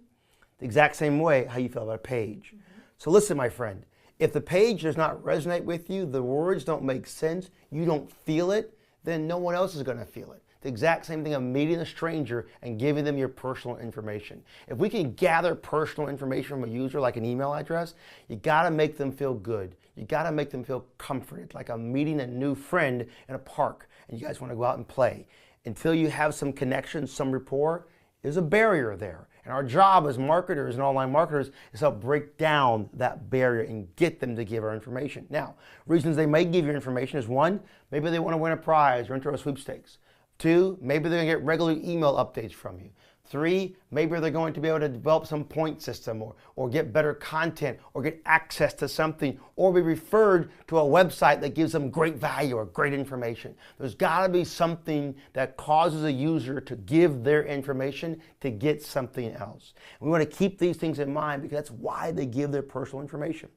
the exact same way how you feel about a page. So listen, my friend, if the page does not resonate with you, the words don't make sense, you don't feel it, then no one else is going to feel it. The exact same thing of meeting a stranger and giving them your personal information. If we can gather personal information from a user like an email address, you got to make them feel good. You got to make them feel comforted, like I'm meeting a new friend in a park and you guys want to go out and play. Until you have some connection, some rapport, there's a barrier there. And our job as marketers and online marketers is to help break down that barrier and get them to give our information. Now, reasons they may give you information is one, maybe they want to win a prize or enter a sweepstakes. Two, maybe they're going to get regular email updates from you. Three, maybe they're going to be able to develop some point system or get better content or get access to something or be referred to a website that gives them great value or great information. There's got to be something that causes a user to give their information to get something else. We want to keep these things in mind because that's why they give their personal information.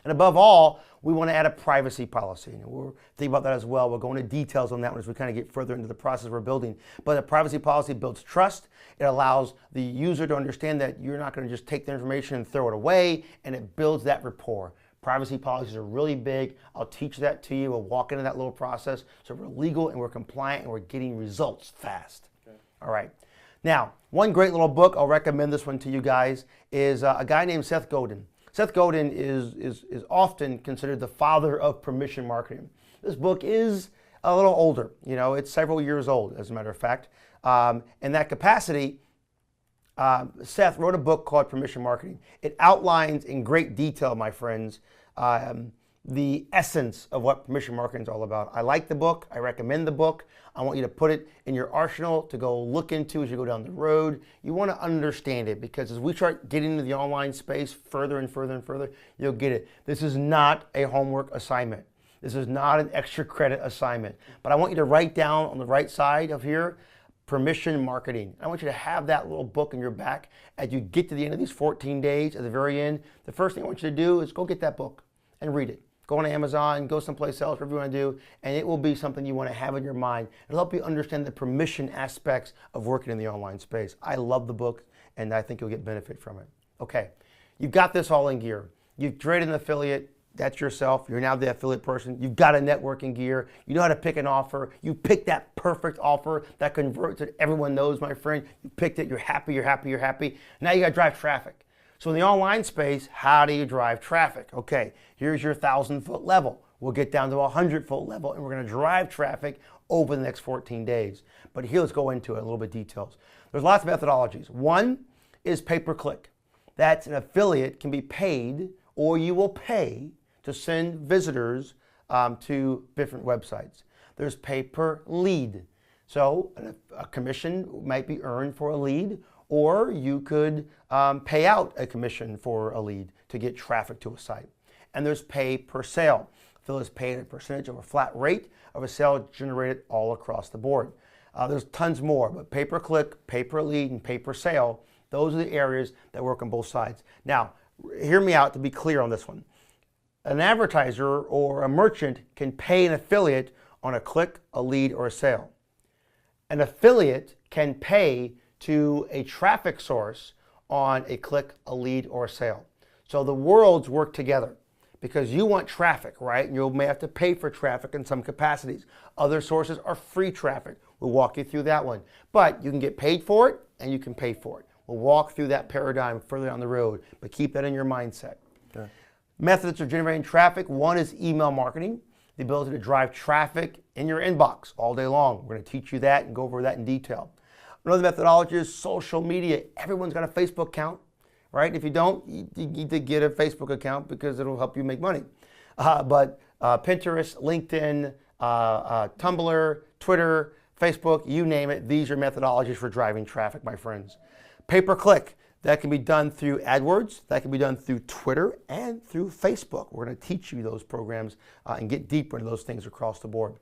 And above all, we want to add a privacy policy. And we'll think about that as well. We'll go into details on that one as we kind of get further into the process we're building. But a privacy policy builds trust. It allows the user to understand that you're not going to just take the information and throw it away, and it builds that rapport. Privacy policies are really big. I'll teach that to you. We'll walk into that little process. So we're legal and we're compliant and we're getting results fast. Okay. All right. Now, one great little book, I'll recommend this one to you guys, is a guy named Seth Godin. Seth Godin is often considered the father of permission marketing. This book is a little older. You know, it's several years old, as a matter of fact. In that capacity, Seth wrote a book called Permission Marketing. It outlines in great detail, my friends, the essence of what permission marketing is all about. I like the book. I recommend the book. I want you to put it in your arsenal to go look into as you go down the road. You want to understand it because as we start getting into the online space further and further and further, you'll get it. This is not a homework assignment. This is not an extra credit assignment. But I want you to write down on the right side of here, permission marketing. I want you to have that little book in your back as you get to the end of these 14 days. At the very end, the first thing I want you to do is go get that book and read it. Go on Amazon, go someplace else, whatever you want to do, and it will be something you want to have in your mind. It'll help you understand the permission aspects of working in the online space. I love the book, and I think you'll get benefit from it. Okay, you've got this all in gear. You've traded an affiliate. That's yourself. You're now the affiliate person. You've got a networking gear. You know how to pick an offer. You pick that perfect offer that converts that everyone knows, my friend. You picked it. You're happy, you're happy, you're happy. Now you got to drive traffic. So in the online space, how do you drive traffic? Okay, here's your 1,000-foot level. We'll get down to a 100-foot level, and we're going to drive traffic over the next 14 days. But here, let's go into it, a little bit details. There's lots of methodologies. One is pay-per-click. That's an affiliate can be paid, or you will pay to send visitors to different websites. There's pay-per-lead. So a commission might be earned for a lead, or you could pay out a commission for a lead to get traffic to a site. And there's pay per sale. Affiliates pay a percentage of a flat rate of a sale generated all across the board. There's tons more, but pay-per-click, pay-per-lead, and pay-per-sale, those are the areas that work on both sides. Now, hear me out to be clear on this one. An advertiser or a merchant can pay an affiliate on a click, a lead, or a sale. An affiliate can pay to a traffic source on a click, a lead, or a sale. So the worlds work together because you want traffic, right? And you may have to pay for traffic in some capacities. Other sources are free traffic. We'll walk you through that one. But you can get paid for it and you can pay for it. We'll walk through that paradigm further down the road, but keep that in your mindset. Okay. Methods of generating traffic. One is email marketing, the ability to drive traffic in your inbox all day long. We're going to teach you that and go over that in detail. Another methodology is social media. Everyone's got a Facebook account, right? If you don't, you need to get a Facebook account because it'll help you make money. But Pinterest, LinkedIn, Tumblr, Twitter, Facebook, you name it, these are methodologies for driving traffic, my friends. Pay-per-click, that can be done through AdWords, that can be done through Twitter and through Facebook. We're going to teach you those programs and get deeper into those things across the board.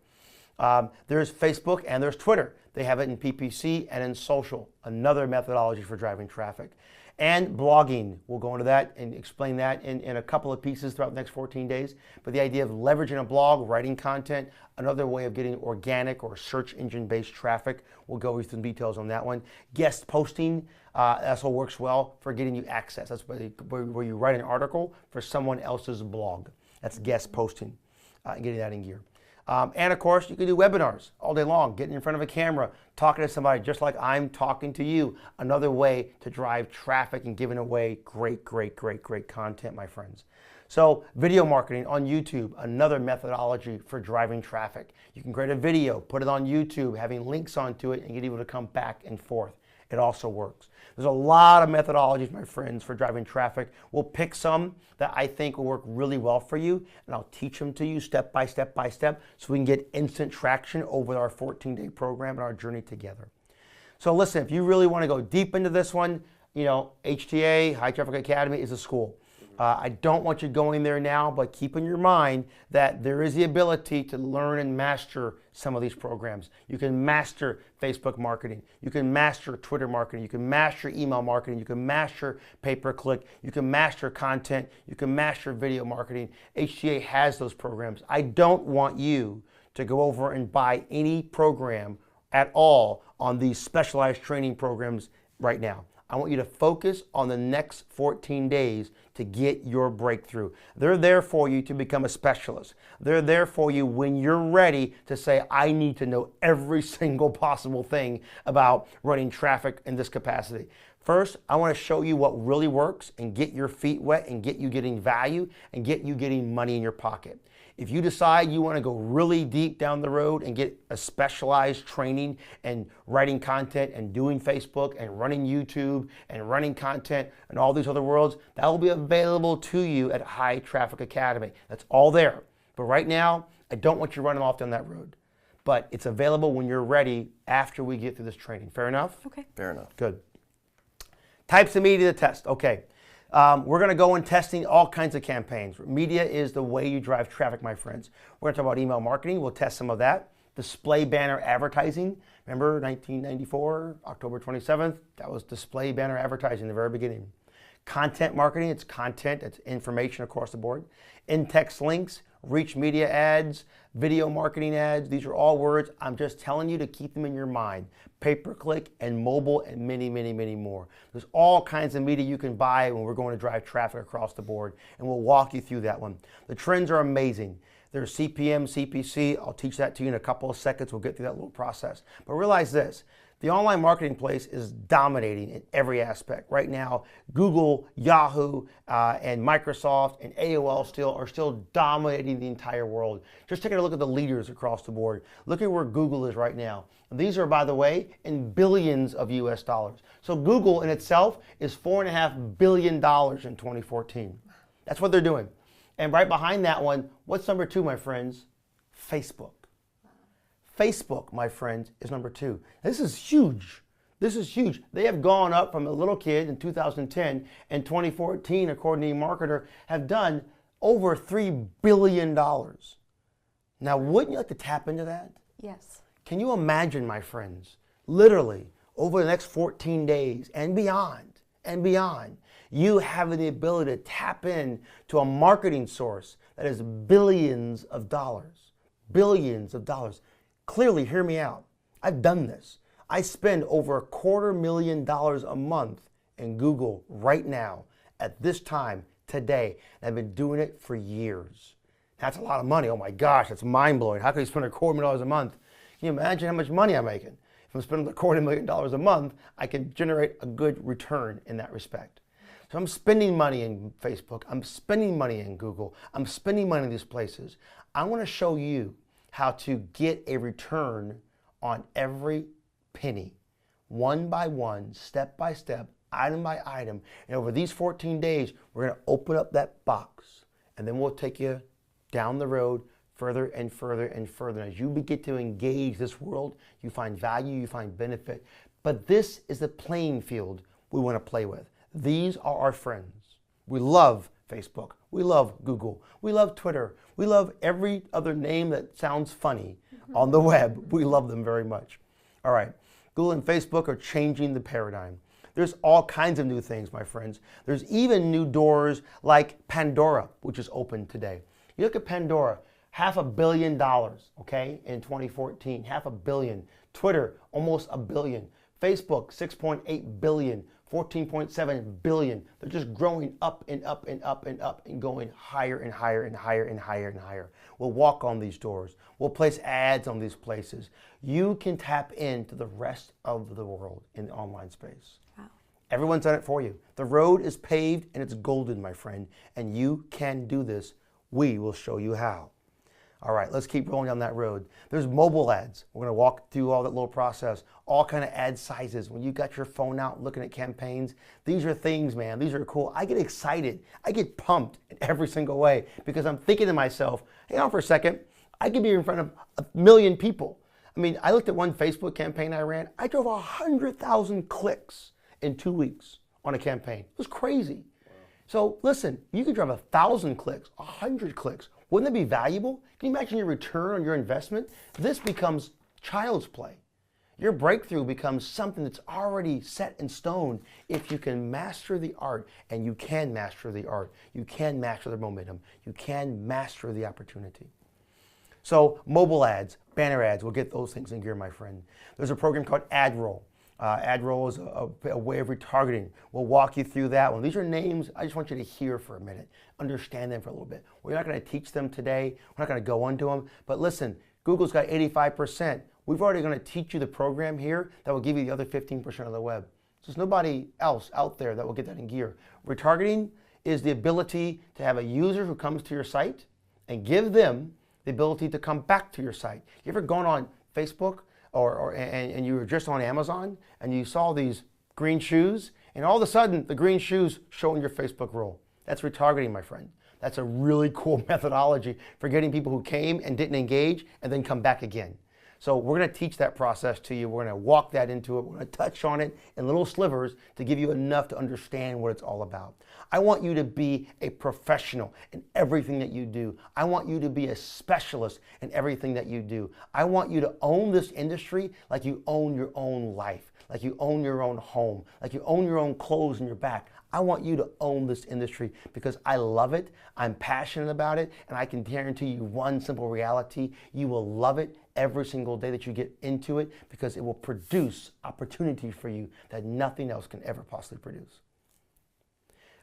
There's Facebook and there's Twitter. They have it in PPC and in social, another methodology for driving traffic. And blogging, we'll go into that and explain that in a couple of pieces throughout the next 14 days. But the idea of leveraging a blog, writing content, another way of getting organic or search engine based traffic, we'll go with some details on that one. Guest posting, also works well for getting you access. That's where you write an article for someone else's blog. That's guest posting, getting that in gear. And of course, you can do webinars all day long, getting in front of a camera, talking to somebody just like I'm talking to you. Another way to drive traffic and giving away great content, my friends. So video marketing on YouTube, another methodology for driving traffic. You can create a video, put it on YouTube, having links onto it, and get people to come back and forth. It also works. There's a lot of methodologies, my friends, for driving traffic. We'll pick some that I think will work really well for you, and I'll teach them to you step by step so we can get instant traction over our 14-day program and our journey together. So listen, if you really want to go deep into this one, you know, HTA, High Traffic Academy, is a school. I don't want you going there now, but keep in your mind that there is the ability to learn and master some of these programs. You can master Facebook marketing. You can master Twitter marketing. You can master email marketing. You can master pay-per-click. You can master content. You can master video marketing. HTA has those programs. I don't want you to go over and buy any program at all on these specialized training programs right now. I want you to focus on the next 14 days to get your breakthrough. They're there for you to become a specialist. They're there for you when you're ready to say, I need to know every single possible thing about running traffic in this capacity. First, I want to show you what really works and get your feet wet and get you getting value and get you getting money in your pocket. If you decide you want to go really deep down the road and get a specialized training and writing content and doing Facebook and running YouTube and running content and all these other worlds, that will be available to you at High Traffic Academy. That's all there. But right now, I don't want you running off down that road. But it's available when you're ready after we get through this training. Fair enough? Okay. Fair enough. Good. Types of media to test. Okay. We're going to go in testing all kinds of campaigns. Media is the way you drive traffic, my friends. We're going to talk about email marketing. We'll test some of that. Display banner advertising. Remember 1994, October 27th? That was display banner advertising in the very beginning. Content marketing, it's content, it's information across the board. In-text links, reach media ads, video marketing ads. These are all words. I'm just telling you to keep them in your mind. Pay-per-click and mobile and many more. There's all kinds of media you can buy when we're going to drive traffic across the board, and we'll walk you through that one. The trends are amazing. There's CPM, CPC. I'll teach that to you in a couple of seconds. We'll get through that little process. But realize this. The online marketing place is dominating in every aspect. Right now, Google, Yahoo, and Microsoft and AOL are still dominating the entire world. Just taking a look at the leaders across the board. Look at where Google is right now. And these are, by the way, in billions of US dollars. So Google in itself is $4.5 billion in 2014. That's what they're doing. And right behind that one, what's number two, my friends? Facebook. Facebook, my friends, is number two. This is huge. This is huge. They have gone up from a little kid in 2010 and 2014, according to eMarketer, have done over $3 billion. Now, wouldn't you like to tap into that? Yes. Can you imagine, my friends, literally over the next 14 days and beyond, you having the ability to tap in to a marketing source that is billions of dollars. Billions of dollars. Clearly, hear me out. I've done this. I spend over $250,000 a month in Google right now, at this time, today. And I've been doing it for years. That's a lot of money. Oh my gosh, that's mind-blowing. How can you spend $250,000 a month? Can you imagine how much money I'm making? If I'm spending $250,000 a month, I can generate a good return in that respect. So I'm spending money in Facebook. I'm spending money in Google. I'm spending money in these places. I want to show you how to get a return on every penny, one by one, step by step, item by item. And over these 14 days, we're going to open up that box, and then we'll take you down the road further and further and further. As you begin to engage this world, you find value, you find benefit. But this is the playing field we want to play with. These are our friends. We love Facebook. We love Google. We love Twitter. We love every other name that sounds funny on the web. We love them very much. All right, Google and Facebook are changing the paradigm. There's all kinds of new things, my friends. There's even new doors like Pandora, which is open today. You look at Pandora, $500 million, okay, in 2014, $500 million. Twitter, almost $1 billion. Facebook, 6.8 billion, 14.7 billion. They're just growing up and up and up and up and going higher and higher and higher and higher and higher. We'll walk on these doors. We'll place ads on these places. You can tap into the rest of the world in the online space. Wow. Everyone's done it for you. The road is paved and it's golden, my friend, and you can do this. We will show you how. All right, let's keep rolling down that road. There's mobile ads. We're going to walk through all that little process, all kind of ad sizes. When you got your phone out looking at campaigns, these are things, man. These are cool. I get excited. I get pumped in every single way because I'm thinking to myself, hang on for a second. I could be in front of 1 million people. I mean, I looked at one Facebook campaign I ran. I drove 100,000 clicks in 2 weeks on a campaign. It was crazy. So listen, you could drive 1,000 clicks, 100 clicks. Wouldn't that be valuable? Can you imagine your return on your investment? This becomes child's play. Your breakthrough becomes something that's already set in stone if you can master the art, and you can master the art. You can master the momentum. You can master the opportunity. So mobile ads, banner ads, we'll get those things in gear, my friend. There's a program called AdRoll. AdRoll is a way of retargeting. We'll walk you through that one. These are names I just want you to hear for a minute, understand them for a little bit. We're not going to teach them today. We're not going to go into them. But listen, Google's got 85%. We've already going to teach you the program here that will give you the other 15% of the web. So there's nobody else out there that will get that in gear. Retargeting is the ability to have a user who comes to your site and give them the ability to come back to your site. You ever gone on Facebook and you were just on Amazon and you saw these green shoes and all of a sudden the green shoes show in your Facebook role? That's retargeting, my friend. That's a really cool methodology for getting people who came and didn't engage and then come back again. So we're going to teach that process to you. We're going to walk that into it. We're going to touch on it in little slivers to give you enough to understand what it's all about. I want you to be a professional in everything that you do. I want you to be a specialist in everything that you do. I want you to own this industry like you own your own life, like you own your own home, like you own your own clothes in your back. I want you to own this industry because I love it, I'm passionate about it, and I can guarantee you one simple reality: you will love it every single day that you get into it because it will produce opportunity for you that nothing else can ever possibly produce.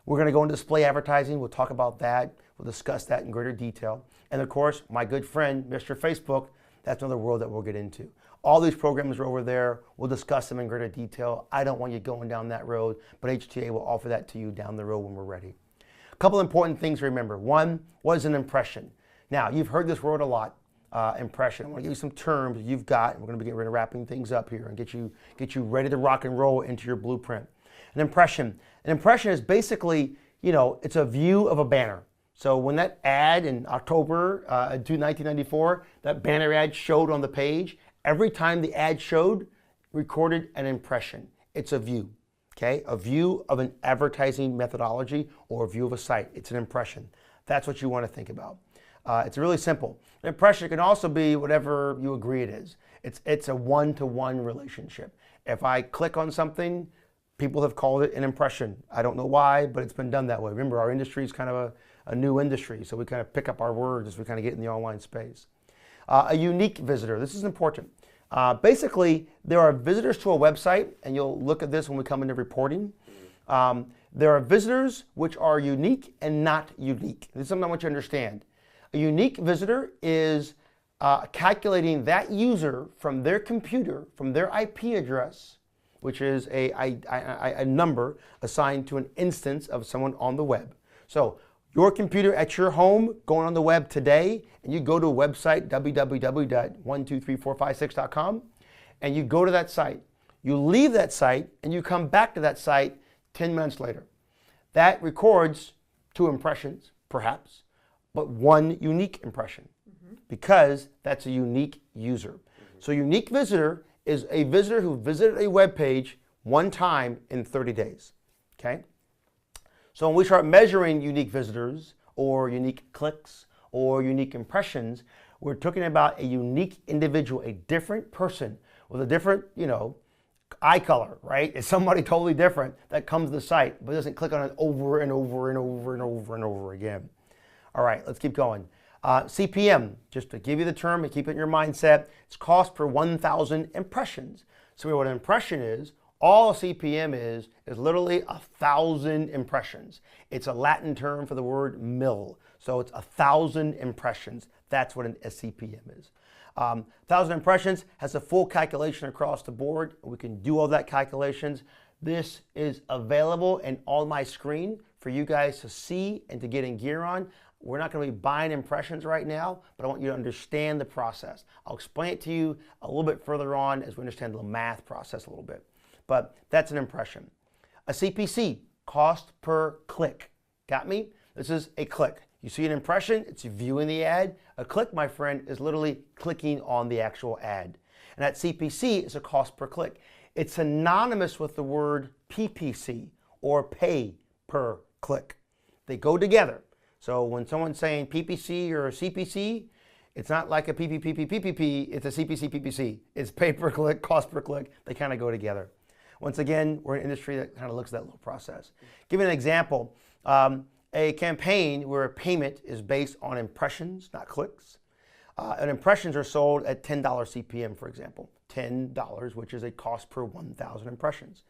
We're going to go into display advertising. We'll talk about that. We'll discuss that in greater detail. And of course, my good friend, Mr. Facebook, that's another world that we'll get into. All these programs are over there. We'll discuss them in greater detail. I don't want you going down that road, but HTA will offer that to you down the road when we're ready. A couple important things to remember. One, what is an impression? Now, you've heard this word a lot, impression. I want to give you some terms you've got, and we're going to begin wrapping things up here and get you ready to rock and roll into your blueprint. An impression is basically, it's a view of a banner. So when that ad in October 1994, that banner ad showed on the page, every time the ad showed, recorded an impression. It's a view, okay? A view of an advertising methodology or a view of a site. It's an impression. That's what you want to think about. It's really simple. An impression can also be whatever you agree it is. It's a one-to-one relationship. If I click on something, people have called it an impression. I don't know why, but it's been done that way. Remember, our industry is kind of a new industry, so we kind of pick up our words as we kind of get in the online space. A unique visitor. This is important. Basically, there are visitors to a website, and you'll look at this when we come into reporting. There are visitors which are unique and not unique. This is something I want you to understand. A unique visitor is calculating that user from their computer, from their IP address, which is a number assigned to an instance of someone on the web. So your computer at your home going on the web today, and you go to a website, www.1234556.com, and you go to that site. You leave that site, and you come back to that site 10 minutes later. That records 2 impressions, perhaps, but 1 unique impression, because that's a unique user. So unique visitor is a visitor who visited a web page 1 time in 30 days, okay? So when we start measuring unique visitors or unique clicks or unique impressions, we're talking about a unique individual, a different person with a different, eye color, right? It's somebody totally different that comes to the site but doesn't click on it over and over and over and over and over again. All right, let's keep going. CPM, just to give you the term and keep it in your mindset, it's cost per 1,000 impressions. So what an impression is, all CPM is literally 1,000 impressions. It's a Latin term for the word mill. So it's 1,000 impressions. That's what a CPM is. 1,000 impressions has a full calculation across the board. We can do all that calculations. This is available and on my screen for you guys to see and to get in gear on. We're not going to be buying impressions right now, but I want you to understand the process. I'll explain it to you a little bit further on as we understand the math process a little bit. But that's an impression. A CPC, cost per click. Got me? This is a click. You see an impression, it's viewing the ad. A click, my friend, is literally clicking on the actual ad. And that CPC is a cost per click. It's synonymous with the word PPC, or pay per click. They go together. So when someone's saying PPC or CPC, it's not like a PPP, it's a CPC, PPC. It's pay per click, cost per click. They kind of go together. Once again, we're an industry that kind of looks at that little process. Give you an example. A campaign where a payment is based on impressions, not clicks. And impressions are sold at $10 CPM, for example. $10, which is a cost per 1,000 impressions.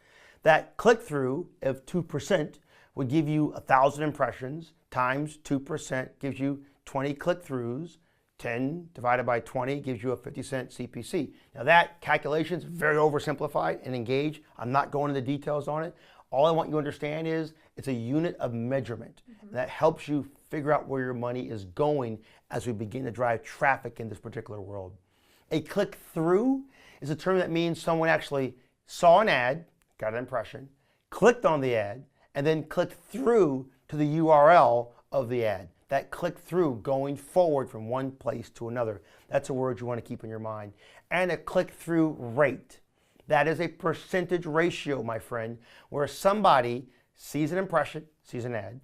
That click-through of 2% would give you 1,000 impressions times 2% gives you 20 click-throughs. 10 divided by 20 gives you a 50-cent CPC. Now that calculation is very oversimplified and engaged. I'm not going into the details on it. All I want you to understand is it's a unit of measurement that helps you figure out where your money is going as we begin to drive traffic in this particular world. A click-through is a term that means someone actually saw an ad, got an impression, clicked on the ad, and then clicked through to the URL of the ad. That click through going forward from one place to another. That's a word you want to keep in your mind. And a click through rate. That is a percentage ratio, my friend, where somebody sees an impression, sees an ad,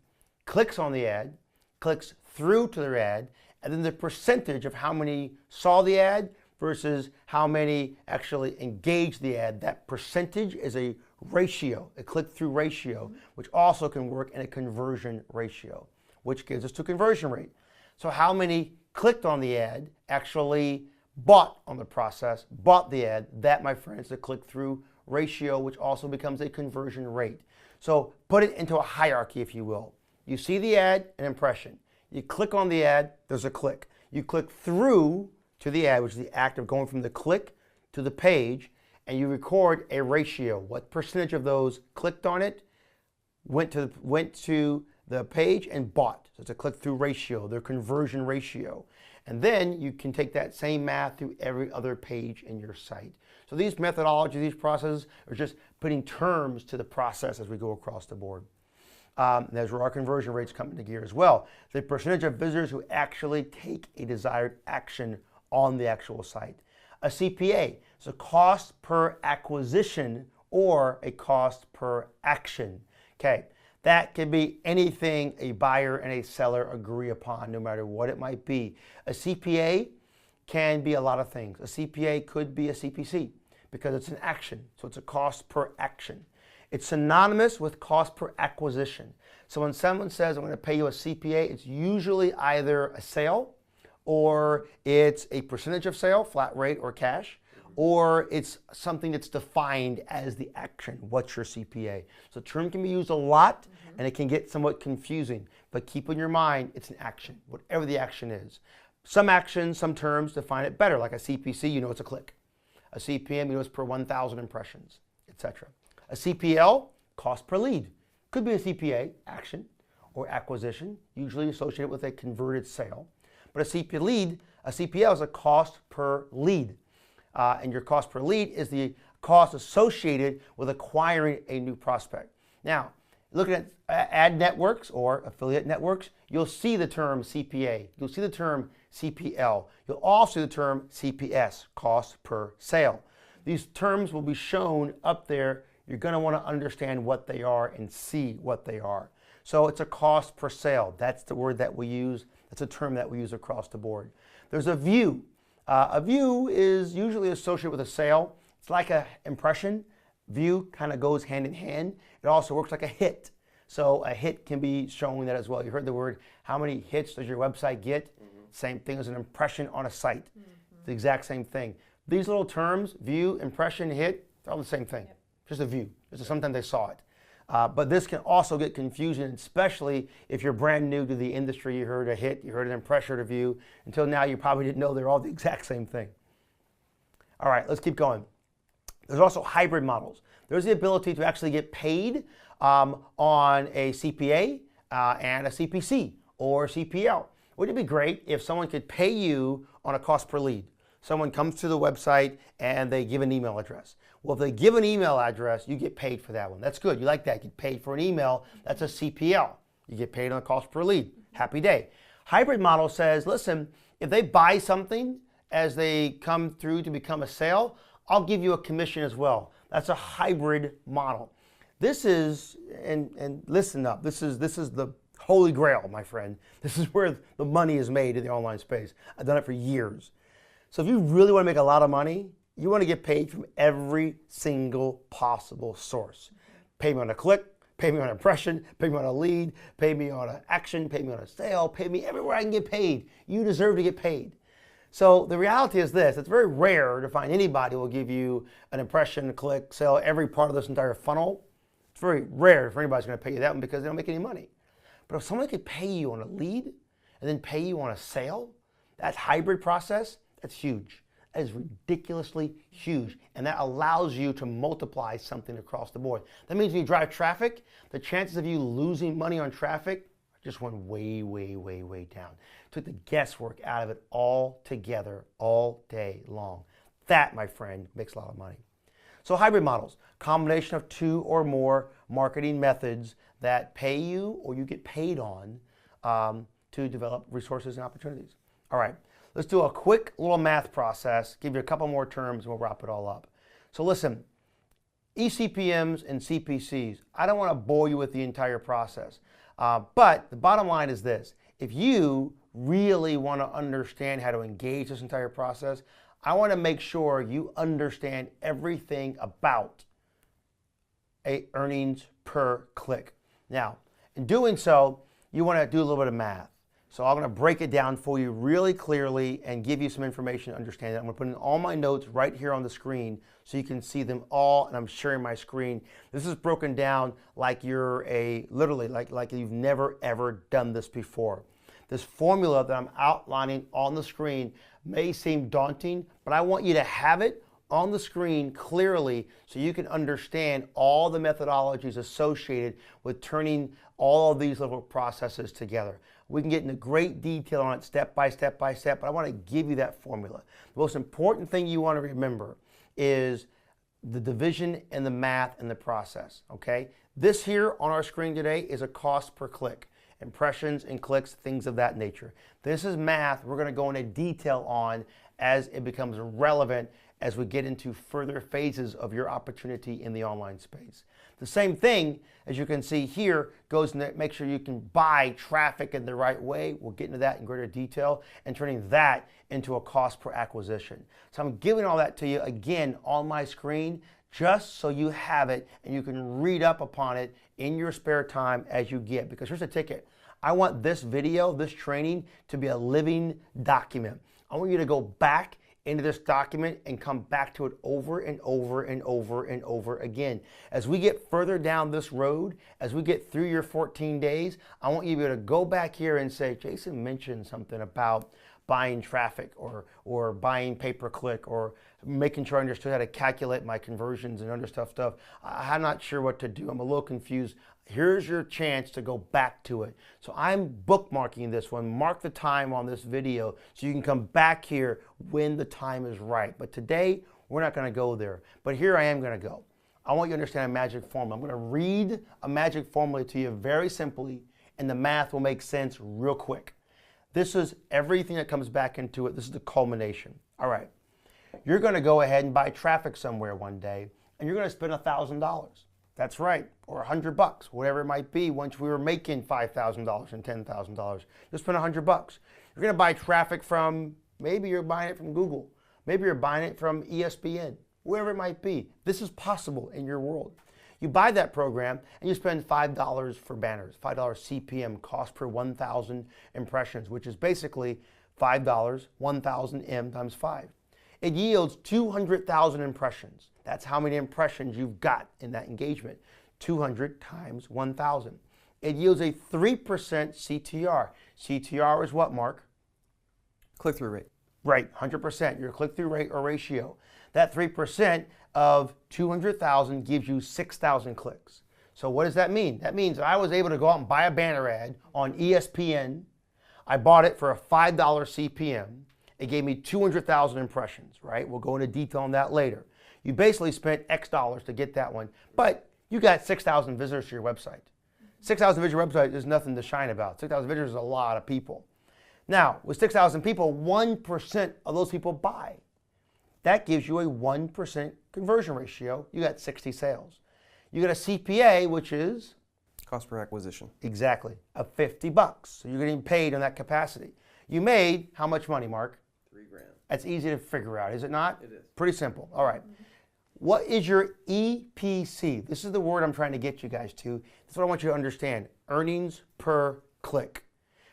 clicks on the ad, clicks through to their ad, and then the percentage of how many saw the ad versus how many actually engaged the ad. That percentage is a ratio, a click-through ratio, which also can work in a conversion ratio, which gives us to conversion rate. So how many clicked on the ad actually bought on the process, bought the ad? That, my friend, is a click-through ratio, which also becomes a conversion rate. So put it into a hierarchy, if you will. You see the ad, an impression. You click on the ad, there's a click. You click through to the ad, which is the act of going from the click to the page, and you record a ratio. What percentage of those clicked on it, went to the page and bought. So it's a click-through ratio, their conversion ratio. And then you can take that same math through every other page in your site. So these methodologies, these processes are just putting terms to the process as we go across the board. There's where our conversion rates come into gear as well. The percentage of visitors who actually take a desired action on the actual site. A CPA, so cost per acquisition or a cost per action. Okay, that could be anything a buyer and a seller agree upon, no matter what it might be. A CPA can be a lot of things. A CPA could be a CPC because it's an action, so it's a cost per action. It's synonymous with cost per acquisition. So when someone says, I'm going to pay you a CPA, it's usually either a sale, or it's a percentage of sale, flat rate or cash, or it's something that's defined as the action. What's your CPA? So the term can be used a lot, and it can get somewhat confusing, but keep in your mind, it's an action, whatever the action is. Some actions, some terms define it better, like a CPC, you know it's a click. A CPM, you know it's per 1,000 impressions, etc. A CPL, cost per lead. Could be a CPA, action, or acquisition, usually associated with a converted sale. But a CPL is a cost per lead. And your cost per lead is the cost associated with acquiring a new prospect. Now, looking at ad networks or affiliate networks, you'll see the term CPA. You'll see the term CPL. You'll also see the term CPS, cost per sale. These terms will be shown up there. You're going to want to understand what they are and see what they are. So it's a cost per sale. That's the word that we use. That's a term that we use across the board. There's a view. A view is usually associated with a sale. It's like an impression. View kind of goes hand in hand. It also works like a hit. So a hit can be showing that as well. You heard the word, how many hits does your website get? Same thing as an impression on a site. The exact same thing. These little terms, view, impression, hit, they're all the same thing. Just a view. Just sometimes they saw it. But this can also get confusing, especially if you're brand new to the industry. You heard a hit, you heard an impression, a view. Until now, you probably didn't know they're all the exact same thing. All right, let's keep going. There's also hybrid models. There's the ability to actually get paid on a CPA and a CPC or CPL. Wouldn't it be great if someone could pay you on a cost per lead? Someone comes to the website and they give an email address. Well, if they give an email address, you get paid for that one. That's good. You like that. You get paid for an email. That's a CPL. You get paid on a cost per lead. Happy day. Hybrid model says, listen, if they buy something as they come through to become a sale, I'll give you a commission as well. That's a hybrid model. This is, and listen up, this is the holy grail, my friend. This is where the money is made in the online space. I've done it for years. So if you really want to make a lot of money, you want to get paid from every single possible source. Pay me on a click, pay me on an impression, pay me on a lead, pay me on an action, pay me on a sale, pay me everywhere I can get paid. You deserve to get paid. So the reality is this, it's very rare to find anybody who will give you an impression, click, sale, every part of this entire funnel. It's very rare for anybody's going to pay you that one because they don't make any money. But if someone could pay you on a lead and then pay you on a sale, that hybrid process, that's huge. That is ridiculously huge. And that allows you to multiply something across the board. That means when you drive traffic, the chances of you losing money on traffic just went way, way, way, way down. Took the guesswork out of it altogether all day long. That, my friend, makes a lot of money. So hybrid models, combination of two or more marketing methods that pay you or you get paid on to develop resources and opportunities. All right, let's do a quick little math process, give you a couple more terms, and we'll wrap it all up. So listen, eCPMs and CPCs, I don't want to bore you with the entire process, but the bottom line is this. If you really want to understand how to engage this entire process, I want to make sure you understand everything about earnings per click. Now, in doing so, you want to do a little bit of math. So I'm going to break it down for you really clearly and give you some information to understand it. I'm going to put in all my notes right here on the screen so you can see them all, and I'm sharing my screen. This is broken down like you're literally like you've never ever done this before. This formula that I'm outlining on the screen may seem daunting, but I want you to have it on the screen clearly so you can understand all the methodologies associated with turning all of these little processes together. We can get into great detail on it step by step by step, but I want to give you that formula. The most important thing you want to remember is the division and the math and the process, okay? This here on our screen today is a cost per click. Impressions and clicks, things of that nature. This is math we're going to go into detail on as it becomes relevant as we get into further phases of your opportunity in the online space. The same thing, as you can see here, goes to make sure you can buy traffic in the right way. We'll get into that in greater detail and turning that into a cost per acquisition. So I'm giving all that to you again on my screen just so you have it and you can read up upon it in your spare time as you get. Because here's the ticket. I want this video, this training, to be a living document. I want you to go back into this document and come back to it over and over and over and over again. As we get further down this road, as we get through your 14 days, I want you to be able to go back here and say, Jason mentioned something about buying traffic or buying pay-per-click or making sure I understood how to calculate my conversions and other stuff. I'm not sure what to do. I'm a little confused. Here's your chance to go back to it. So I'm bookmarking this one. Mark the time on this video so you can come back here when the time is right. But today, we're not going to go there. But here I am going to go. I want you to understand a magic formula. I'm going to read a magic formula to you very simply, and the math will make sense real quick. This is everything that comes back into it. This is the culmination. All right. You're going to go ahead and buy traffic somewhere one day, and you're going to spend $1,000. That's right, or $100, whatever it might be. Once we were making $5,000 and $10,000, you'll spend $100. You're going to buy traffic from, maybe you're buying it from Google. Maybe you're buying it from ESPN, wherever it might be. This is possible in your world. You buy that program and you spend $5 for banners, $5 CPM, cost per 1,000 impressions, which is basically $5, 1,000 M times 5. It yields 200,000 impressions. That's how many impressions you've got in that engagement. 200 times 1,000. It yields a 3% CTR. CTR is what, Mark? Click-through rate. Right, 100%, your click-through rate or ratio. That 3% of 200,000 gives you 6,000 clicks. So what does that mean? That means I was able to go out and buy a banner ad on ESPN. I bought it for a $5 CPM. It gave me 200,000 impressions, right? We'll go into detail on that later. You basically spent X dollars to get that one, but you got 6,000 visitors to your website. 6,000 visitors to your website is nothing to shine about. 6,000 visitors is a lot of people. Now, with 6,000 people, 1% of those people buy. That gives you a 1% conversion ratio. You got 60 sales. You got a CPA, which is? Cost per acquisition. Exactly, of $50. So you're getting paid on that capacity. You made how much money, Mark? $3 grand. That's easy to figure out, is it not? It is. Pretty simple. All right. What is your EPC? This is the word I'm trying to get you guys to. This is what I want you to understand. Earnings per click.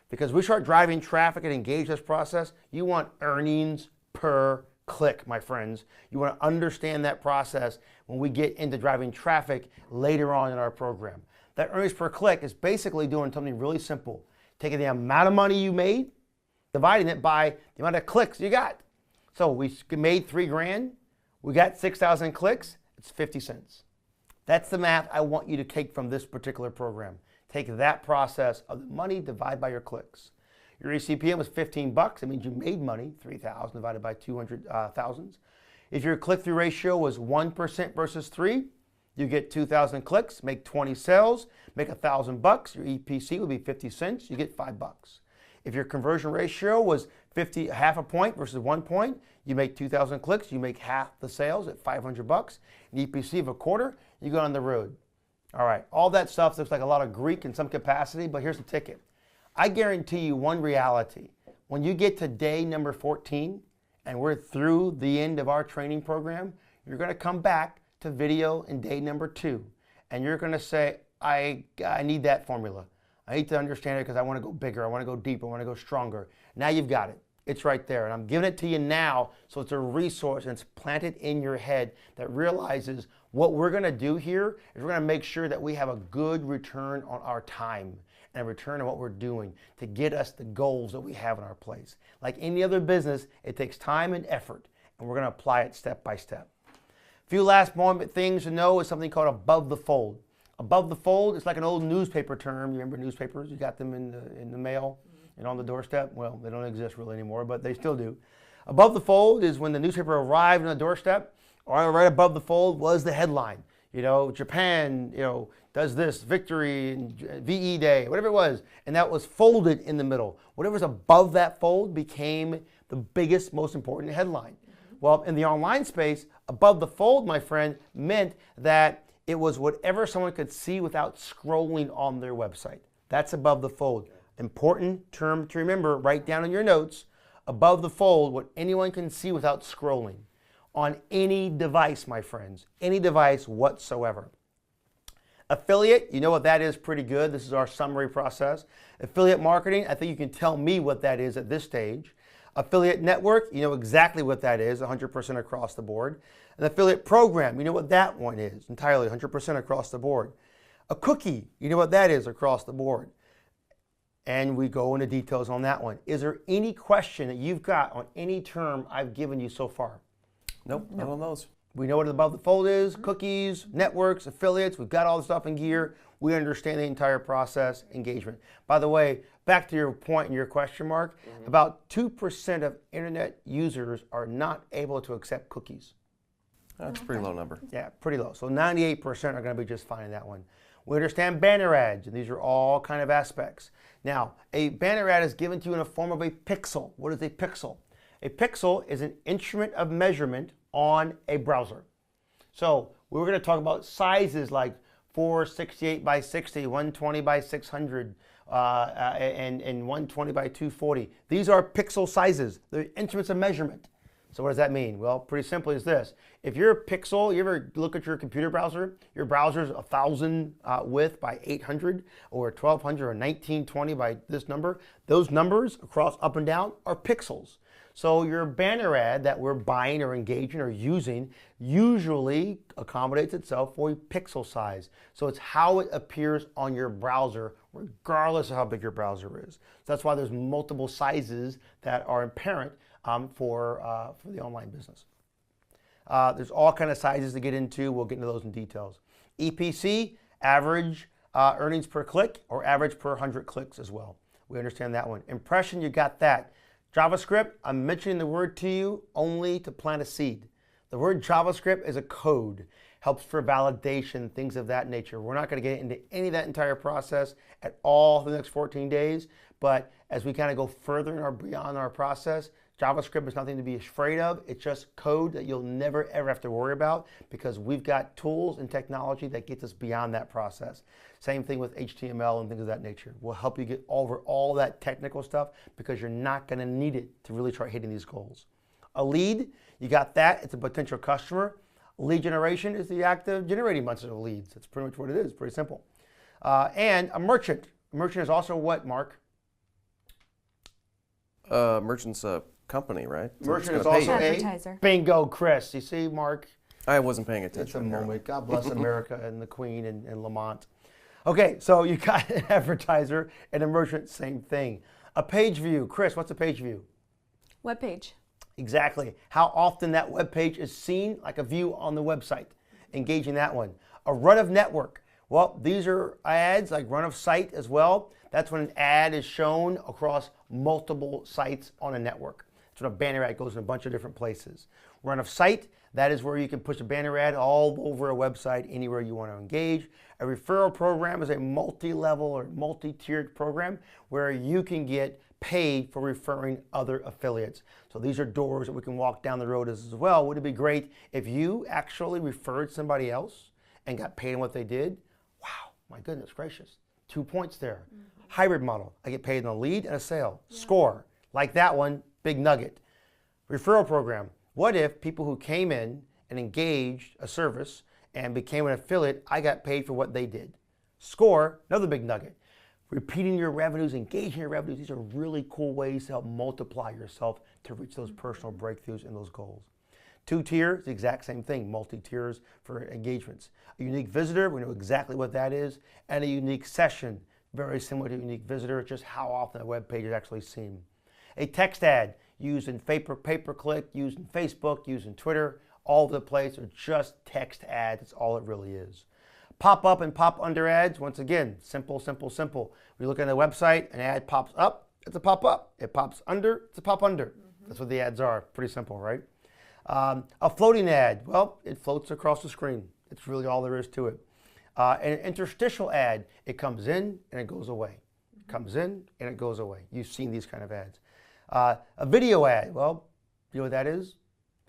Because we start driving traffic and engage this process, you want earnings per click, my friends. You want to understand that process when we get into driving traffic later on in our program. That earnings per click is basically doing something really simple. Taking the amount of money you made, dividing it by the amount of clicks you got. So we made $3 grand. We got 6,000 clicks. It's 50 cents. That's the math I want you to take from this particular program. Take that process of the money, divide by your clicks. Your eCPM was $15. It means you made money, 3,000 divided by 200,000. If your click-through ratio was 1% versus 3, you get 2,000 clicks, make 20 sales, make $1,000. Your EPC would be 50 cents. You get $5. If your conversion ratio was half a point versus 1 point, you make 2,000 clicks, you make half the sales at $500. An EPC of a quarter, you go on the road. All right, all that stuff looks like a lot of Greek in some capacity, but here's the ticket. I guarantee you one reality. When you get to day number 14 and we're through the end of our training program, you're going to come back to video in day number 2 and you're going to say, I need that formula. I need to understand it because I want to go bigger, I want to go deeper, I want to go stronger. Now you've got it. It's right there. And I'm giving it to you now so it's a resource and it's planted in your head that realizes what we're going to do here is we're going to make sure that we have a good return on our time and a return on what we're doing to get us the goals that we have in our place. Like any other business, it takes time and effort, and we're going to apply it step by step. A few last moment things to know is something called above the fold. Above the fold is like an old newspaper term. You remember newspapers? You got them in the mail and on the doorstep. Well, they don't exist really anymore, but they still do. Above the fold is when the newspaper arrived on the doorstep, or right above the fold was the headline. You know, Japan, does this, victory, and VE Day, whatever it was, and that was folded in the middle. Whatever was above that fold became the biggest, most important headline. Well, in the online space, above the fold, my friend, meant that it was whatever someone could see without scrolling on their website. That's above the fold. Important term to remember, write down in your notes. Above the fold, what anyone can see without scrolling on any device, my friends, any device whatsoever. Affiliate, you know what that is pretty good. This is our summary process. Affiliate marketing, I think you can tell me what that is at this stage. Affiliate network, you know exactly what that is, 100% across the board. An affiliate program, you know what that one is, entirely 100% across the board. A cookie, you know what that is across the board. And we go into details on that one. Is there any question that you've got on any term I've given you so far? Nope, not on those. We know what above the fold is, cookies, networks, affiliates. We've got all the stuff in gear. We understand the entire process, engagement. By the way, back to your point and your question mark, about 2% of internet users are not able to accept cookies. That's a pretty low number. Yeah, pretty low. So 98% are going to be just fine in that one. We understand banner ads, and these are all kind of aspects. Now, a banner ad is given to you in the form of a pixel. What is a pixel? A pixel is an instrument of measurement on a browser. So we're going to talk about sizes like 468 by 60, 120 by 600, and 120 by 240. These are pixel sizes. They're instruments of measurement. So what does that mean? Well, pretty simply is this. If you're a pixel, you ever look at your computer browser, your browser's 1,000 width by 800 or 1,200 or 1920 by this number, those numbers across up and down are pixels. So your banner ad that we're buying or engaging or using usually accommodates itself for a pixel size. So it's how it appears on your browser regardless of how big your browser is. So that's why there's multiple sizes that are apparent for the online business. There's all kind of sizes to get into. We'll get into those in details. EPC, average earnings per click or average per 100 clicks as well. We understand that one. Impression, you got that. JavaScript, I'm mentioning the word to you only to plant a seed. The word JavaScript is a code, helps for validation, things of that nature. We're not going to get into any of that entire process at all for the next 14 days, but as we kind of go further in beyond our process, JavaScript is nothing to be afraid of. It's just code that you'll never ever have to worry about because we've got tools and technology that gets us beyond that process. Same thing with HTML and things of that nature. We'll help you get over all that technical stuff because you're not going to need it to really try hitting these goals. A lead, you got that. It's a potential customer. Lead generation is the act of generating a bunch of leads. That's pretty much what it is. Pretty simple. And a merchant. A merchant is also what, Mark? Merchant's a company, right? Merchant is gonna pay also you. a Advertiser. bingo, Chris. You see, Mark? I wasn't paying It's attention. a apparently. moment. God bless America and the Queen and Lamont. Okay, so you got an advertiser and a merchant, same thing. A page view. Chris, what's a page view? Web page. Exactly. How often that web page is seen, like a view on the website. Engaging that one. A run of network. Well, these are ads like run of site as well. That's when an ad is shown across multiple sites on a network. That's when a banner ad goes in a bunch of different places. Run of site, that is where you can push a banner ad all over a website, anywhere you want to engage. A referral program is a multi-level or multi-tiered program where you can get paid for referring other affiliates. So these are doors that we can walk down the road as well. Would it be great if you actually referred somebody else and got paid on what they did? Wow, my goodness gracious. 2 points there. Hybrid model, I get paid on a lead and a sale. Score, like that one, big nugget. Referral program, what if people who came in and engaged a service and became an affiliate, I got paid for what they did. Score, another big nugget. Repeating your revenues, engaging your revenues, these are really cool ways to help multiply yourself to reach those personal breakthroughs and those goals. 2-tier, the exact same thing, multi-tiers for engagements. A unique visitor, we know exactly what that is, and a unique session, very similar to a unique visitor, just how often a web page is actually seen. A text ad, used in pay-per-click, used in Facebook, used in Twitter, all over the place, or just text ads, that's all it really is. Pop-up and pop-under ads, once again, simple, simple, simple. We look at the website, an ad pops up, it's a pop-up. It pops under, it's a pop-under. That's what the ads are, pretty simple, right? A floating ad, well, it floats across the screen. It's really all there is to it. An interstitial ad, it comes in and it goes away. It comes in and it goes away. You've seen these kind of ads. A video ad, well, you know what that is?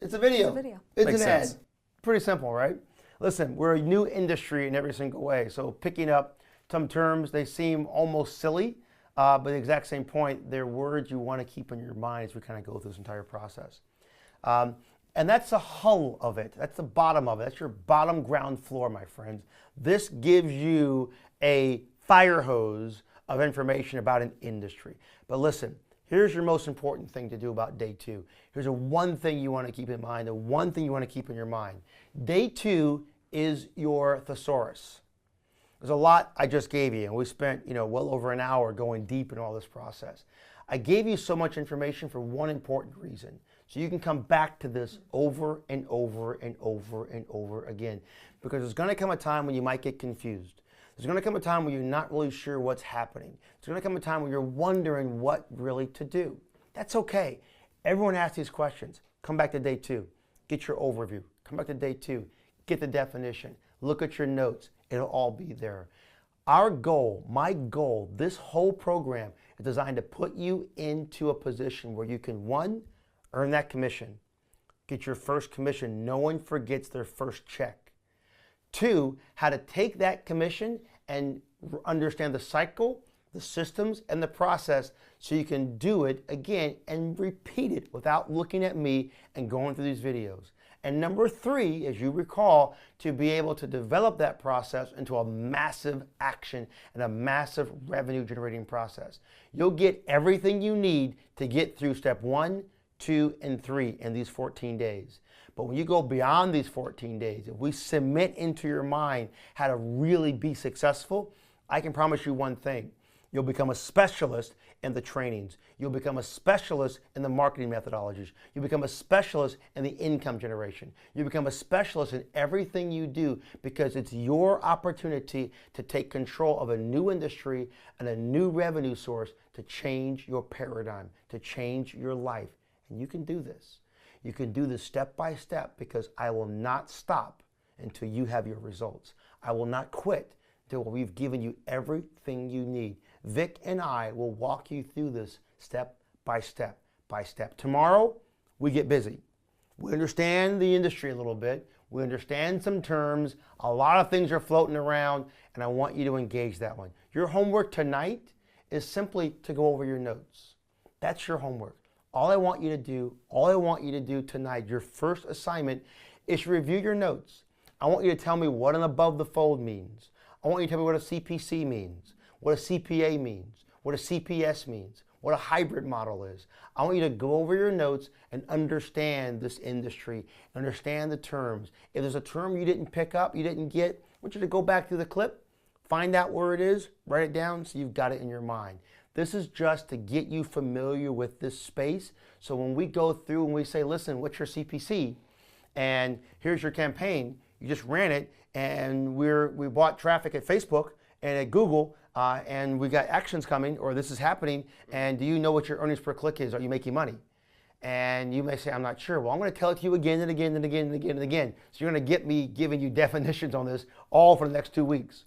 It's a video. It's a video. It's Makes an ad. sense. Pretty simple, right? Listen, we're a new industry in every single way. So picking up some terms, they seem almost silly, but the exact same point, they're words you want to keep in your mind as we kind of go through this entire process. And that's the hull of it. That's the bottom of it. That's your bottom ground floor, my friends. This gives you a fire hose of information about an industry. But listen, here's your most important thing to do about day 2. Here's the one thing you want to keep in mind, the one thing you want to keep in your mind. Day 2 is your thesaurus. There's a lot I just gave you, and we spent well over an hour going deep in all this process. I gave you so much information for one important reason, so you can come back to this over and over and over and over again, because there's going to come a time when you might get confused. There's going to come a time when you're not really sure what's happening. There's going to come a time when you're wondering what really to do. That's okay. Everyone asks these questions. Come back to day 2. Get your overview. Come back to day 2. Get the definition. Look at your notes. It'll all be there. Our goal, my goal, this whole program is designed to put you into a position where you can, 1, earn that commission. Get your first commission. No one forgets their first check. 2, how to take that commission and understand the cycle, the systems, and the process so you can do it again and repeat it without looking at me and going through these videos. And number 3, as you recall, to be able to develop that process into a massive action and a massive revenue generating process. You'll get everything you need to get through step 1, 2, and 3 in these 14 days. But when you go beyond these 14 days, if we cement into your mind how to really be successful, I can promise you one thing. You'll become a specialist in the trainings. You'll become a specialist in the marketing methodologies. You'll become a specialist in the income generation. You become a specialist in everything you do, because it's your opportunity to take control of a new industry and a new revenue source to change your paradigm, to change your life. And you can do this. You can do this step by step, because I will not stop until you have your results. I will not quit until we've given you everything you need. Vic and I will walk you through this step by step by step. Tomorrow, we get busy. We understand the industry a little bit. We understand some terms. A lot of things are floating around, and I want you to engage that one. Your homework tonight is simply to go over your notes. That's your homework. All I want you to do tonight, your first assignment, is to review your notes. I want you to tell me what an above the fold means. I want you to tell me what a CPC means, what a CPA means, what a CPS means, what a hybrid model is. I want you to go over your notes and understand this industry, understand the terms. If there's a term you didn't pick up, you didn't get, I want you to go back through the clip, find out where it is, write it down so you've got it in your mind. This is just to get you familiar with this space. So when we go through and we say, listen, what's your CPC? And here's your campaign. You just ran it, and we bought traffic at Facebook and at Google, and we got actions coming, or this is happening, and do you know what your earnings per click is? Are you making money? And you may say, I'm not sure. Well, I'm going to tell it to you again and again and again and again and again. So you're going to get me giving you definitions on this all for the next 2 weeks.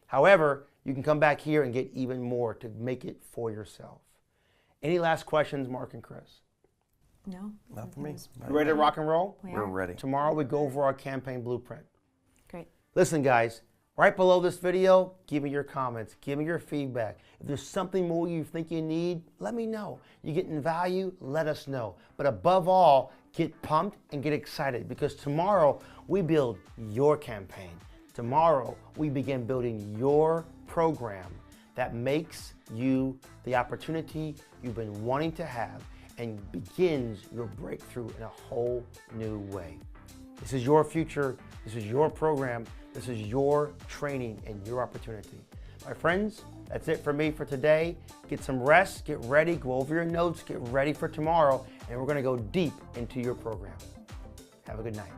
However, you can come back here and get even more to make it for yourself. Any last questions, Mark and Chris? No. Not for me. You ready to rock and roll? We're ready. Tomorrow we go over our campaign blueprint. Great. Listen, guys, right below this video, give me your comments, give me your feedback. If there's something more you think you need, let me know. You're getting value, let us know. But above all, get pumped and get excited, because tomorrow we build your campaign. Tomorrow we begin building your program that makes you the opportunity you've been wanting to have and begins your breakthrough in a whole new way. This is your future. This is your program. This is your training and your opportunity. My friends, that's it for me for today. Get some rest, get ready, go over your notes, get ready for tomorrow, and we're going to go deep into your program. Have a good night.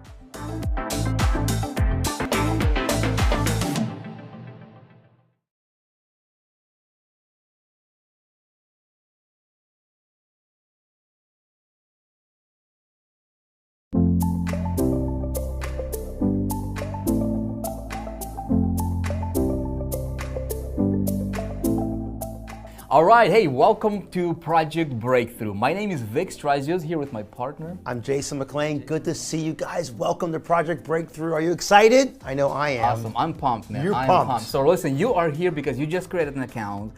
All right, hey, welcome to Project Breakthrough. My name is Vic Strazios, here with my partner. I'm Jason McLean. Good to see you guys. Welcome to Project Breakthrough. Are you excited? I know I am. Awesome, I'm pumped, man. You're I'm pumped. So listen, you are here because you just created an account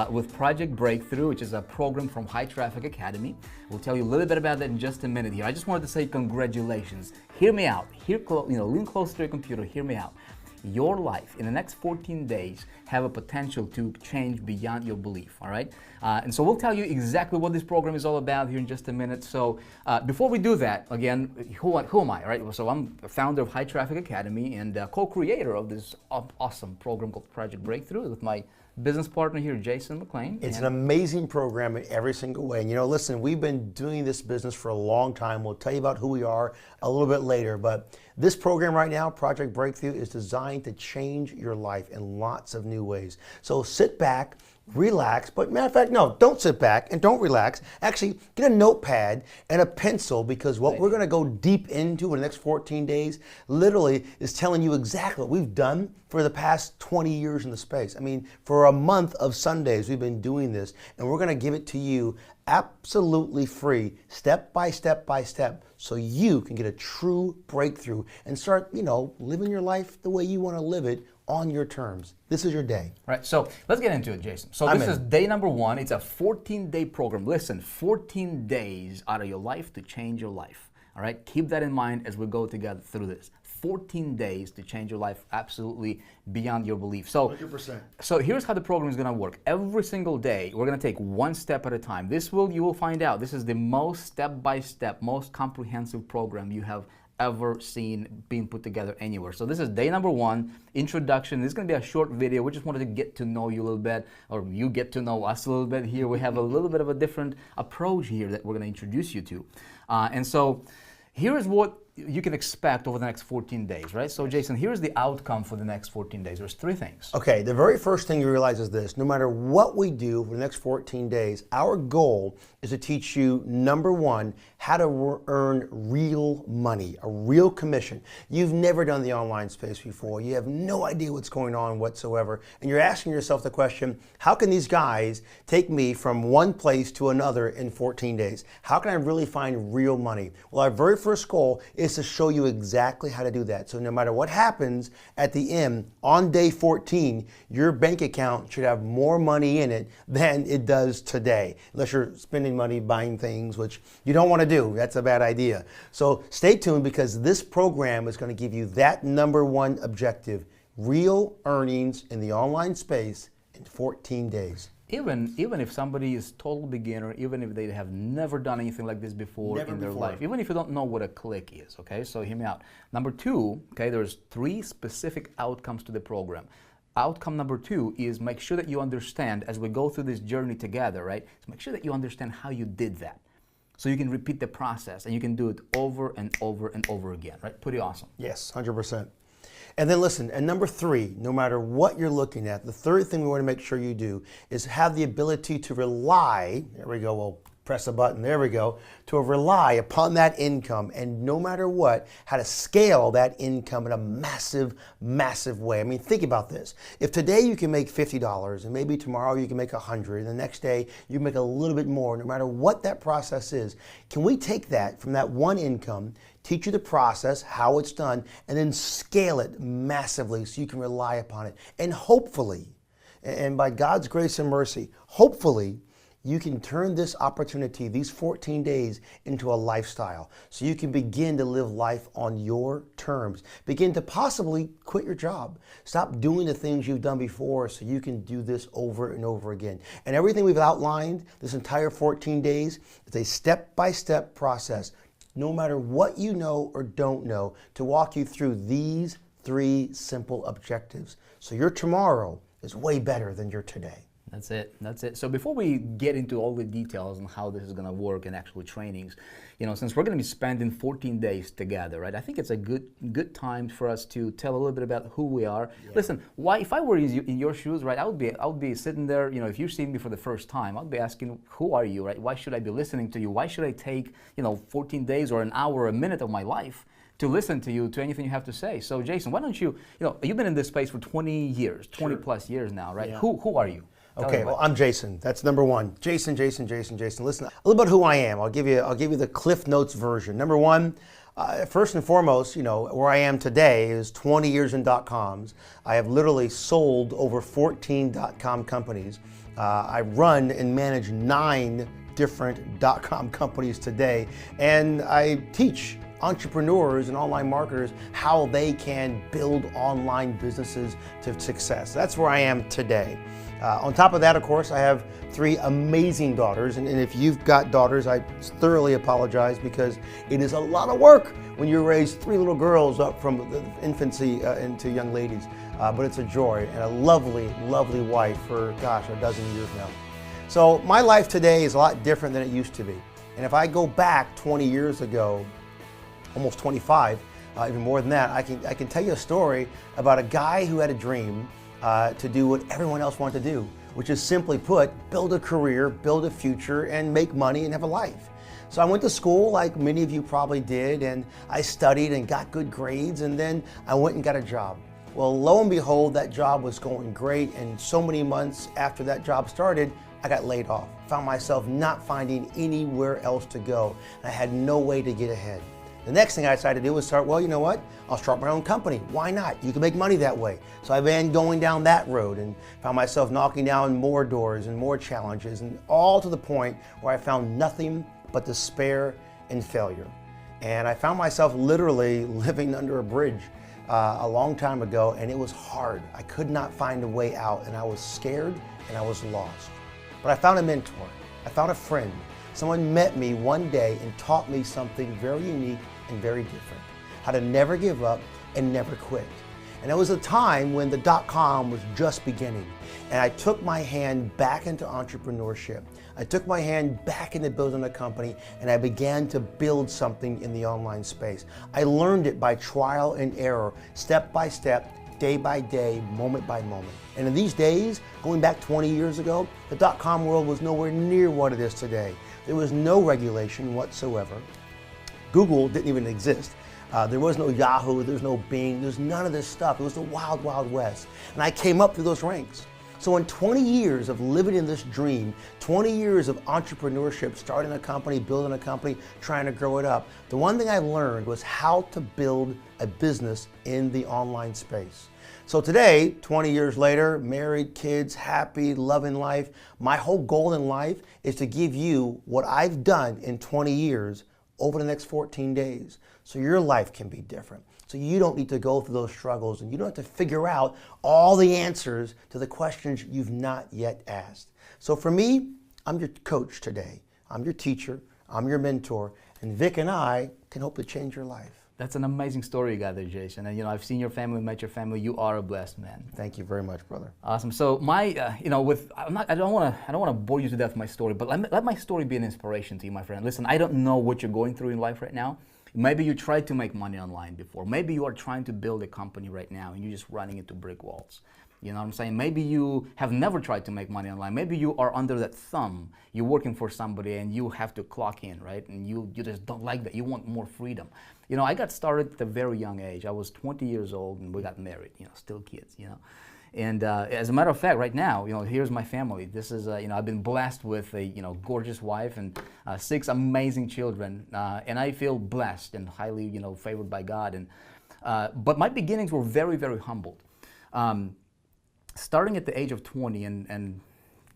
with Project Breakthrough, which is a program from High Traffic Academy. We'll tell you a little bit about that in just a minute here. I just wanted to say congratulations. Hear me out. Lean close to your computer. Hear me out. Your life in the next 14 days have a potential to change beyond your belief, all right? And so we'll tell you exactly what this program is all about here in just a minute. So before we do that, again, who am I, right? So I'm the founder of High Traffic Academy and co-creator of this awesome program called Project Breakthrough with my business partner here, Jason McLean. It's an amazing program in every single way. And listen, we've been doing this business for a long time. We'll tell you about who we are a little bit later. But this program right now, Project Breakthrough, is designed to change your life in lots of new ways. So sit back, relax, but matter of fact, no, don't sit back and don't relax. Actually, get a notepad and a pencil, because what we're going to go deep into in the next 14 days literally is telling you exactly what we've done for the past 20 years in the space. I mean, for a month of Sundays, we've been doing this, and we're going to give it to you absolutely free, step by step by step, so you can get a true breakthrough and start, living your life the way you want to live it on your terms. This is your day. Right, so let's get into it, Jason. So this is day number 1. It's a 14-day program. Listen, 14 days out of your life to change your life. All right, keep that in mind as we go together through this. 14 days to change your life absolutely beyond your belief. So, 100%. So here's how the program is going to work. Every single day, we're going to take one step at a time. You will find out, this is the most step-by-step, most comprehensive program you have ever seen being put together anywhere. So this is day number 1, introduction. This is going to be a short video. We just wanted to get to know you a little bit, or you get to know us a little bit here. We have a little bit of a different approach here that we're going to introduce you to. And so here is what you can expect over the next 14 days, right? So Jason, here's the outcome for the next 14 days. There's 3 things. Okay, the very first thing you realize is this: no matter what we do for the next 14 days, our goal is to teach you, number 1, how to earn real money, a real commission. You've never done the online space before. You have no idea what's going on whatsoever. And you're asking yourself the question, how can these guys take me from one place to another in 14 days? How can I really find real money? Well, our very first goal is to show you exactly how to do that. So no matter what happens at the end, on day 14, your bank account should have more money in it than it does today, unless you're spending money buying things, which you don't want to do. That's a bad idea. So stay tuned, because this program is going to give you that number 1 objective: real earnings in the online space in 14 days. Even if somebody is total beginner, even if they have never done anything like this before in their life, even if you don't know what a click is, okay? So hear me out. Number 2, okay, there's 3 specific outcomes to the program. Outcome number 2 is make sure that you understand, as we go through this journey together, right? So make sure that you understand how you did that, so you can repeat the process and you can do it over and over and over again, right? Pretty awesome. Yes, 100%. And then listen, and number 3, no matter what you're looking at, the third thing we want to make sure you do is have the ability to rely, there we go, we'll press a button, there we go, to rely upon that income, and no matter what, how to scale that income in a massive, massive way. I mean, think about this. If today you can make $50 and maybe tomorrow you can make $100 and the next day you make a little bit more, no matter what that process is, can we take that from that one income, teach you the process, how it's done, and then scale it massively so you can rely upon it? And hopefully, and by God's grace and mercy, hopefully, you can turn this opportunity, these 14 days, into a lifestyle, so you can begin to live life on your terms. Begin to possibly quit your job. Stop doing the things you've done before, so you can do this over and over again. And everything we've outlined this entire 14 days is a step-by-step process, no matter what you know or don't know, to walk you through these 3 simple objectives, so your tomorrow is way better than your today. That's it. That's it. So before we get into all the details on how this is going to work and actual trainings, since we're going to be spending 14 days together, right? I think it's a good time for us to tell a little bit about who we are. Yeah. Listen, if I were in your shoes, right? I would be sitting there. If you're seeing me for the first time, I'd be asking, who are you, right? Why should I be listening to you? Why should I take 14 days or an hour or a minute of my life to listen to you, to anything you have to say? So Jason, why don't you've been in this space for 20 years, 20 plus years now, right? Yeah. Who are you? Okay, well, I'm Jason. That's number one. Jason. Listen, a little about who I am. I'll give you the Cliff Notes version. Number one, first and foremost, where I am today is 20 years in .coms. I have literally sold over 14 .com companies. I run and manage 9 different .com companies today, and I teach entrepreneurs and online marketers how they can build online businesses to success. That's where I am today. On top of that, of course, I have 3 amazing daughters, and if you've got daughters, I thoroughly apologize because it is a lot of work when you raise 3 little girls up from the infancy into young ladies. But it's a joy, and a lovely, lovely wife for, gosh, a dozen years now. So my life today is a lot different than it used to be. And if I go back 20 years ago, almost 25, even more than that, I can tell you a story about a guy who had a dream to do what everyone else wanted to do, which is simply put, build a career, build a future, and make money and have a life. So I went to school like many of you probably did, and I studied and got good grades, and then I went and got a job. Well, lo and behold, that job was going great, and so many months after that job started, I got laid off. Found myself not finding anywhere else to go, and I had no way to get ahead. The next thing I decided to do was start, well, you know what? I'll start my own company. Why not? You can make money that way. So I began going down that road and found myself knocking down more doors and more challenges, and all to the point where I found nothing but despair and failure. And I found myself literally living under a bridge a long time ago, and it was hard. I could not find a way out, and I was scared and I was lost. But I found a mentor. I found a friend. Someone met me one day and taught me something very unique and very different. How to never give up and never quit. And it was a time when the .com was just beginning. And I took my hand back into entrepreneurship. I took my hand back into building a company, and I began to build something in the online space. I learned it by trial and error, step by step, day by day, moment by moment. And in these days, going back 20 years ago, the .com world was nowhere near what it is today. There was no regulation whatsoever. Google didn't even exist. There was no Yahoo, there was no Bing, there's none of this stuff. It was the wild, wild west. And I came up through those ranks. So in 20 years of living in this dream, 20 years of entrepreneurship, starting a company, building a company, trying to grow it up, the one thing I learned was how to build a business in the online space. So today, 20 years later, married, kids, happy, loving life, my whole goal in life is to give you what I've done in 20 years over the next 14 days. So your life can be different. So you don't need to go through those struggles, and you don't have to figure out all the answers to the questions you've not yet asked. So for me, I'm your coach today. I'm your teacher, I'm your mentor, and Vic and I can hope to change your life. That's an amazing story you got there, Jason. And I've seen your family, met your family. You are a blessed man. Thank you very much, brother. Awesome. So I don't want to bore you to death with my story, but let my story be an inspiration to you, my friend. Listen, I don't know what you're going through in life right now. Maybe you tried to make money online before. Maybe you are trying to build a company right now and you're just running into brick walls. You know what I'm saying? Maybe you have never tried to make money online. Maybe you are under that thumb. You're working for somebody and you have to clock in, right? And you just don't like that. You want more freedom. I got started at a very young age. I was 20 years old and we got married, still kids, And as a matter of fact, right now, here's my family. This is, I've been blessed with a, gorgeous wife and 6 amazing children. And I feel blessed and highly, favored by God. And but my beginnings were very, very humbled. Starting at the age of 20 and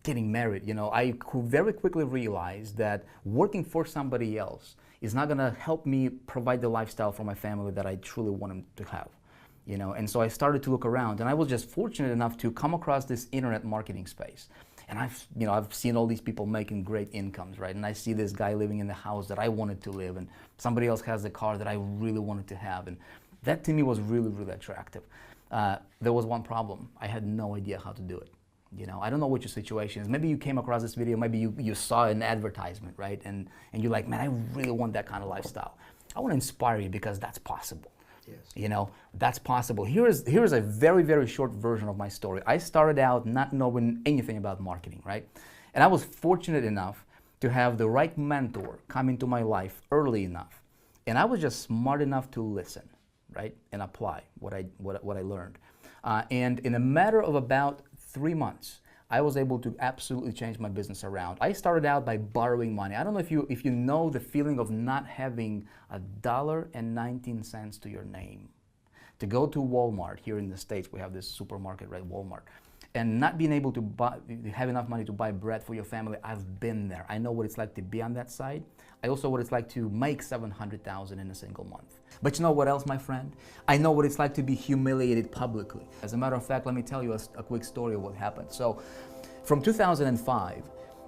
getting married, I very quickly realized that working for somebody else is not going to help me provide the lifestyle for my family that I truly want them to have. And so I started to look around, and I was just fortunate enough to come across this internet marketing space. And I've seen all these people making great incomes, right? And I see this guy living in the house that I wanted to live, and somebody else has the car that I really wanted to have. And that to me was really, really attractive. There was one problem. I had no idea how to do it. I don't know what your situation is. Maybe you came across this video, maybe you saw an advertisement, right? And you're like, man, I really want that kind of lifestyle. I want to inspire you because that's possible. Yes. That's possible. Here's a very, very short version of my story. I started out not knowing anything about marketing, right? And I was fortunate enough to have the right mentor come into my life early enough. And I was just smart enough to listen, right? And apply what I learned. And in a matter of about 3 months, I was able to absolutely change my business around. I started out by borrowing money. I don't know if you know the feeling of not having $1.19 to your name. To go to Walmart, here in the States, we have this supermarket, right, Walmart, and not being able to have enough money to buy bread for your family. I've been there. I know what it's like to be on that side. I also know what it's like to make $700,000 in a single month. But you know what else, my friend? I know what it's like to be humiliated publicly. As a matter of fact, let me tell you a quick story of what happened. So, from 2005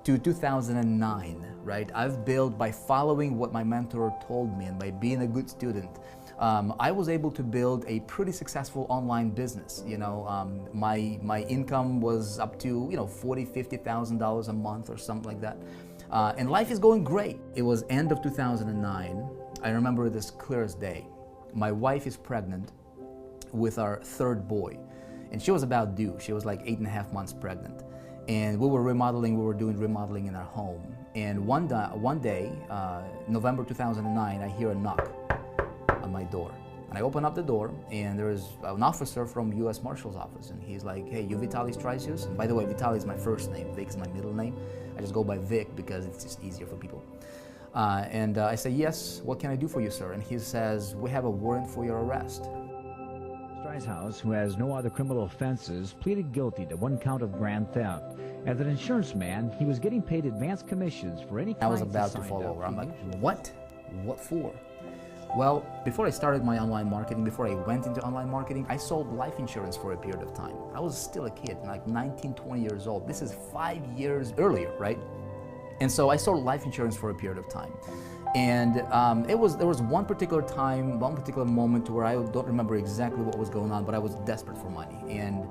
to 2009, right, I've built, by following what my mentor told me and by being a good student, I was able to build a pretty successful online business. You know, my income was up to, you know, $40,000, $50,000 a month or something like that. And life is going great. It was end of 2009. I remember this clear as day. My wife is pregnant with our third boy, and she was about due. She was like 8.5 months pregnant. And we were doing remodeling in our home. And one day, November 2009, I hear a knock on my door. And I open up the door, and there is an officer from U.S. Marshal's office, and he's like, "Hey, you Vitaly Straisius?" And by the way, Vitaly is my first name, Vic is my middle name. I just go by Vic because it's just easier for people. I say, "Yes, what can I do for you, sir?" And he says, "We have a warrant for your arrest." Straishaus, who has no other criminal offenses, pleaded guilty to 1 count of grand theft. As an insurance man, he was getting paid advance commissions for any I was clients about to he fall signed over. up. I'm like, what? What for? Well, before I started my online marketing, before I went into online marketing, I sold life insurance for a period of time. I was still a kid, like 19, 20 years old. This is 5 years earlier, right? And so I sold life insurance for a period of time. And there was one particular time, one particular moment where I don't remember exactly what was going on, but I was desperate for money. And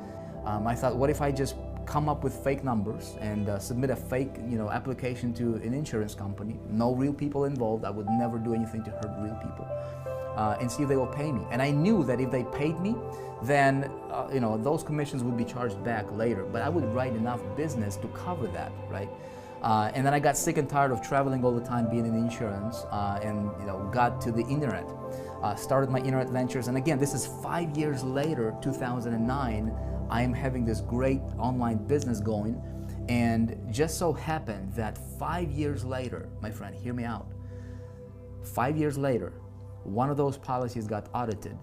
I thought, what if I just come up with fake numbers and submit a fake, application to an insurance company, no real people involved. I would never do anything to hurt real people, and see if they will pay me. And I knew that if they paid me, then those commissions would be charged back later. But I would write enough business to cover that, right? And then I got sick and tired of traveling all the time, being in insurance, and got to the internet. Started my internet ventures, and again, this is 5 years later, 2009. I am having this great online business going, and just so happened that 5 years later, my friend, hear me out. 5 years later, one of those policies got audited,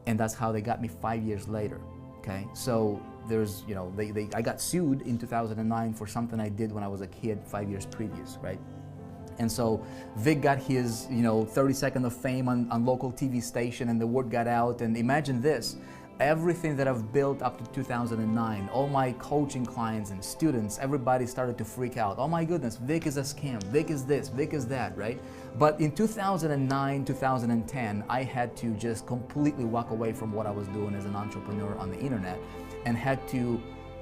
and that's how they got me 5 years later. Okay, so there's, I got sued in 2009 for something I did when I was a kid 5 years previous, right? And so Vic got his, 30 seconds of fame on local TV station, and the word got out. And imagine this. Everything that I've built up to 2009, all my coaching clients and students, everybody started to freak out. Oh my goodness, Vic is a scam, Vic is this, Vic is that, right? But in 2009, 2010, I had to just completely walk away from what I was doing as an entrepreneur on the internet and had to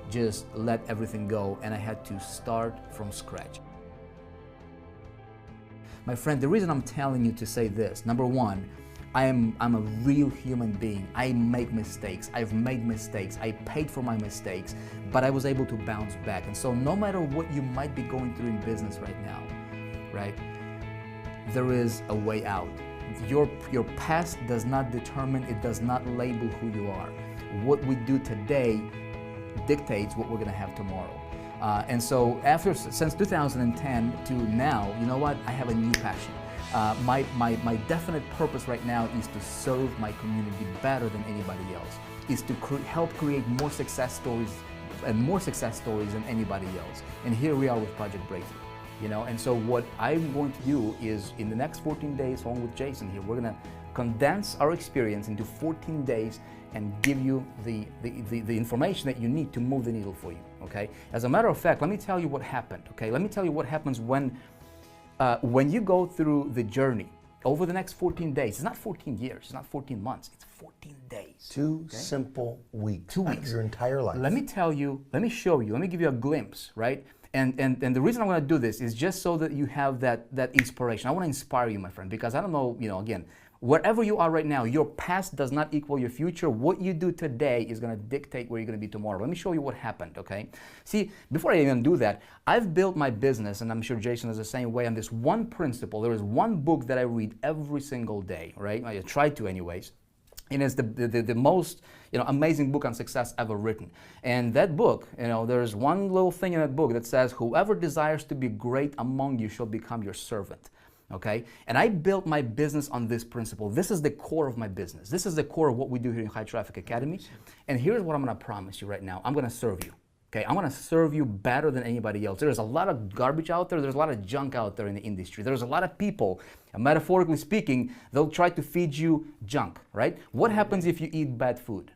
just let everything go, and I had to start from scratch. My friend, the reason I'm telling you to say this, number one, I'm a real human being. I make mistakes. I've made mistakes. I paid for my mistakes, but I was able to bounce back. And so no matter what you might be going through in business right now, right, there is a way out. Your past does not determine, it does not label who you are. What we do today dictates what we're going to have tomorrow. And so since 2010 to now, you know what? I have a new passion. My definite purpose right now is to serve my community better than anybody else, is to help create more success stories than anybody else. And here we are with Project Breakthrough, and so what I'm going to do is, in the next 14 days, along with Jason here, we're going to condense our experience into 14 days and give you the information that you need to move the needle for you, okay? As a matter of fact, let me tell you what happened, okay? Let me tell you what happens when you go through the journey over the next 14 days. It's not 14 years, it's not 14 months, it's 14 days. Two simple weeks. 2 weeks. Your entire life. Let me tell you, let me show you, let me give you a glimpse, right? And the reason I'm going to do this is just so that you have that inspiration. I want to inspire you, my friend, because I don't know, again, wherever you are right now, your past does not equal your future. What you do today is going to dictate where you're going to be tomorrow. Let me show you what happened, okay? See, before I even do that, I've built my business, and I'm sure Jason is the same way, on this one principle. There is one book that I read every single day, right? I try to anyways. And it's the most amazing book on success ever written. And that book, there's one little thing in that book that says, whoever desires to be great among you shall become your servant. Okay? And I built my business on this principle. This is the core of my business. This is the core of what we do here in High Traffic Academy. And here's what I'm going to promise you right now. I'm going to serve you. Okay, I'm going to serve you better than anybody else. There's a lot of garbage out there. There's a lot of junk out there in the industry. There's a lot of people, metaphorically speaking, they'll try to feed you junk, right? What happens if you eat bad food?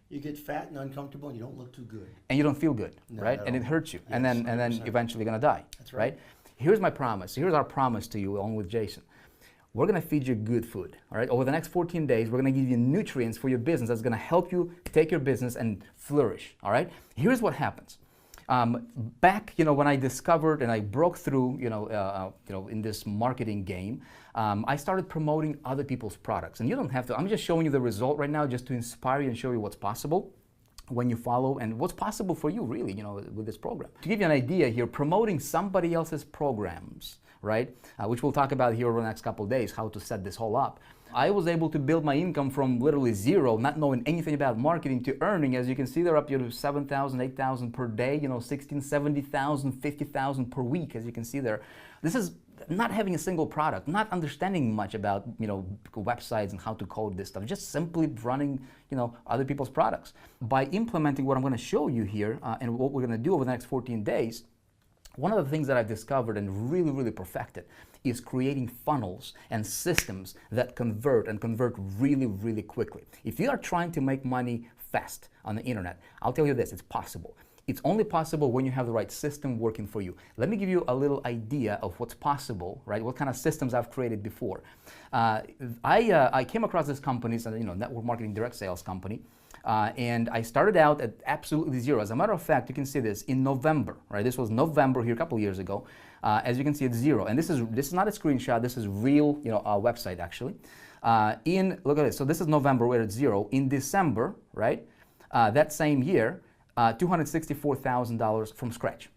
You get fat and uncomfortable and you don't look too good. And you don't feel good, No, right? not And at it all. hurts you. Yes, and then 100%. eventually you're going to die, That's right. Here's my promise. Here's our promise to you, along with Jason. We're going to feed you good food, all right? Over the next 14 days, we're going to give you nutrients for your business that's going to help you take your business and flourish, all right? Here's what happens. Back, when I discovered and I broke through, in this marketing game, I started promoting other people's products. And you don't have to. I'm just showing you the result right now, just to inspire you and show you what's possible when you follow, and what's possible for you, really, with this program. To give you an idea here, promoting somebody else's programs, right, which we'll talk about here over the next couple of days, how to set this whole up. I was able to build my income from literally zero, not knowing anything about marketing, to earning, as you can see, they're up to 7,000, 8,000 per day, 16, 70,000, 50,000 per week, as you can see there. This is not having a single product, not understanding much about, websites and how to code this stuff, just simply running, other people's products. By implementing what I'm going to show you here and what we're going to do over the next 14 days, one of the things that I've discovered and really, really perfected is creating funnels and systems that convert really, really quickly. If you are trying to make money fast on the internet, I'll tell you this, it's possible. It's only possible when you have the right system working for you. Let me give you a little idea of what's possible, right? What kind of systems I've created before. I came across this company, it's a network marketing direct sales company. And I started out at absolutely zero. As a matter of fact, you can see this in November, right? This was November here a couple of years ago. As you can see, it's zero. And this is not a screenshot. This is real, our website actually. Look at this. So this is November, we're at zero. In December, right? That same year, $264,000 from scratch.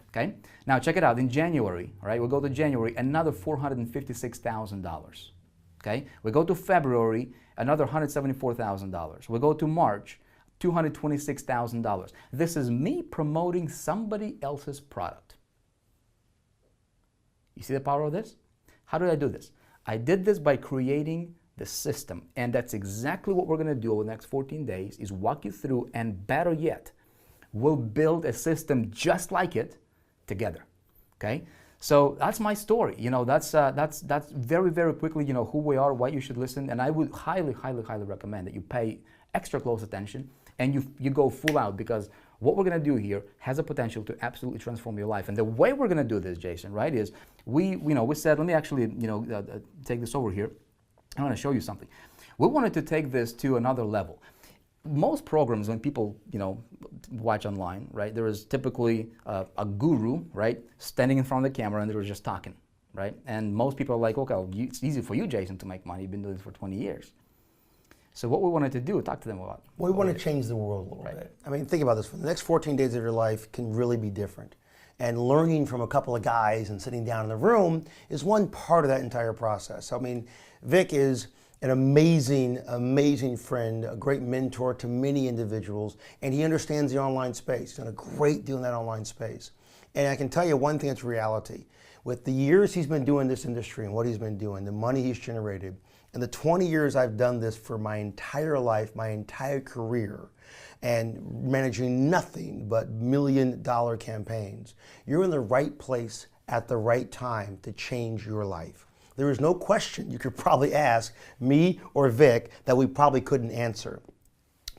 Okay. Now check it out. In January, right? We'll go to January, another $456,000. Okay. We go to February, another $174,000. We go to March, $226,000. This is me promoting somebody else's product. You see the power of this? How did I do this? I did this by creating the system, and that's exactly what we're going to do over the next 14 days, is walk you through, and better yet, we'll build a system just like it together. Okay? So that's my story. That's very, very quickly, who we are, why you should listen. And I would highly, highly, highly recommend that you pay extra close attention and you go full out, because what we're going to do here has a potential to absolutely transform your life. And the way we're going to do this, Jason, right, is we said, let me actually, take this over here. I want to show you something. We wanted to take this to another level. Most programs, when people, watch online, right, there is typically a guru, right, standing in front of the camera, and they were just talking, right? And most people are like, okay, well, it's easy for you, Jason, to make money. You've been doing this for 20 years. So what we wanted to do, talk to them about. We want to change the world a little bit. I mean, think about this. For the next 14 days of your life can really be different. And learning from a couple of guys and sitting down in the room is one part of that entire process. I mean, Vic is an amazing, amazing friend, a great mentor to many individuals, and he understands the online space. He's done a great deal in that online space. And I can tell you one thing that's reality. With the years he's been doing this industry and what he's been doing, the money he's generated, and the 20 years I've done this for my entire life, my entire career, and managing nothing but million-dollar campaigns, you're in the right place at the right time to change your life. There is no question you could probably ask me or Vic that we probably couldn't answer.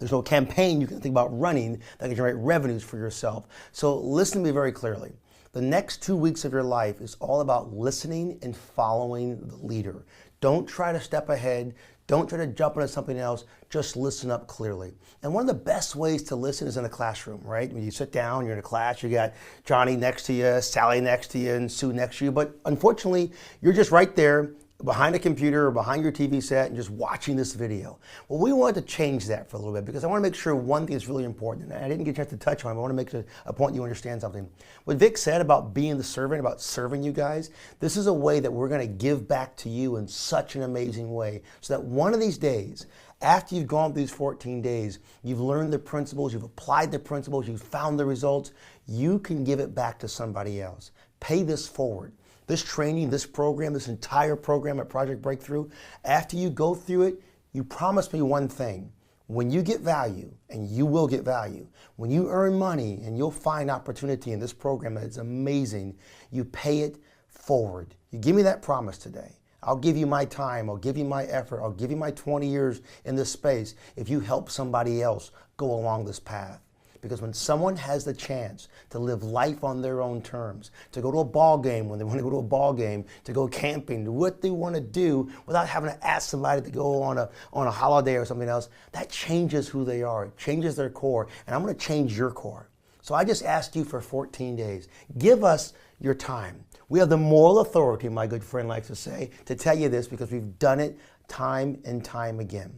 There's no campaign you can think about running that can generate revenues for yourself. So listen to me very clearly. The next 2 weeks of your life is all about listening and following the leader. Don't try to step ahead. Don't try to jump into something else. Just listen up clearly. And one of the best ways to listen is in a classroom, right? When you sit down, you're in a class, you got Johnny next to you, Sally next to you, and Sue next to you. But unfortunately, you're just right there behind a computer or behind your TV set and just watching this video. Well, we wanted to change that for a little bit because I want to make sure one thing is really important, and I didn't get a chance to touch on it, but I want to make a point you understand something. What Vic said about being the servant, about serving you guys, this is a way that we're going to give back to you in such an amazing way so that one of these days, after you've gone through these 14 days, you've learned the principles, you've applied the principles, you've found the results, you can give it back to somebody else. Pay this forward. This training, this program, this entire program at Project Breakthrough, after you go through it, you promise me one thing. When you get value, and you will get value, when you earn money and you'll find opportunity in this program that is amazing, you pay it forward. You give me that promise today. I'll give you my time, I'll give you my effort, I'll give you my 20 years in this space if you help somebody else go along this path. Because when someone has the chance to live life on their own terms, to go to a ball game when they want to go to a ball game, to go camping, to what they want to do without having to ask somebody to go on a holiday or something else, that changes who they are, it changes their core, and I'm going to change your core. So I just asked you for 14 days. Give us your time. We have the moral authority, my good friend likes to say, to tell you this because we've done it time and time again.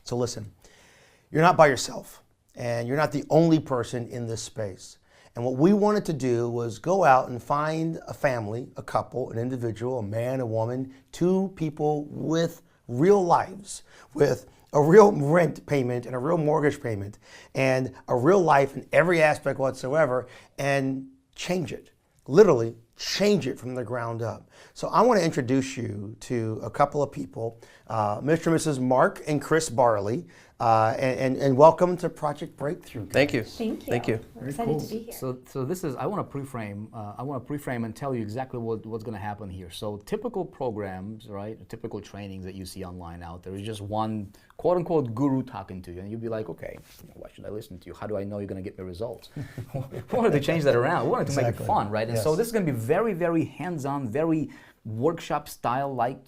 So listen, you're not by yourself. And you're not the only person in this space. And what we wanted to do was go out and find a family, a couple, an individual, a man, a woman, two people with real lives, with a real rent payment and a real mortgage payment and a real life in every aspect whatsoever, and change it. Literally change it from the ground up. So I want to introduce you to a couple of people, Mr. and Mrs. Mark and Chris Barley, and welcome to Project Breakthrough. Guys. Thank you. Thank you. Thank you. We're excited to be here. So this is, I want to pre-frame and tell you exactly what's going to happen here. So typical programs, right, typical trainings that you see online out there is just one quote unquote guru talking to you, and you'll be like, okay, why should I listen to you? How do I know you're going to get me results? We wanted to change that around. We wanted to make it fun, right? And so this is going to be very, very hands-on, very workshop style, like,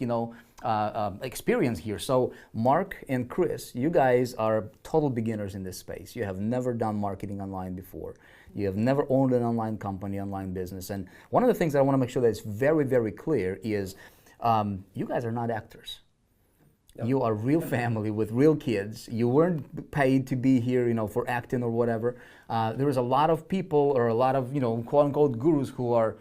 experience here. So Mark and Chris, you guys are total beginners in this space. You have never done marketing online before. You have never owned an online company, online business. And one of the things that I want to make sure that is very, very clear is you guys are not actors. Yep. You are real family with real kids. You weren't paid to be here, for acting or whatever. There is a lot of people or a lot of, quote unquote gurus who are,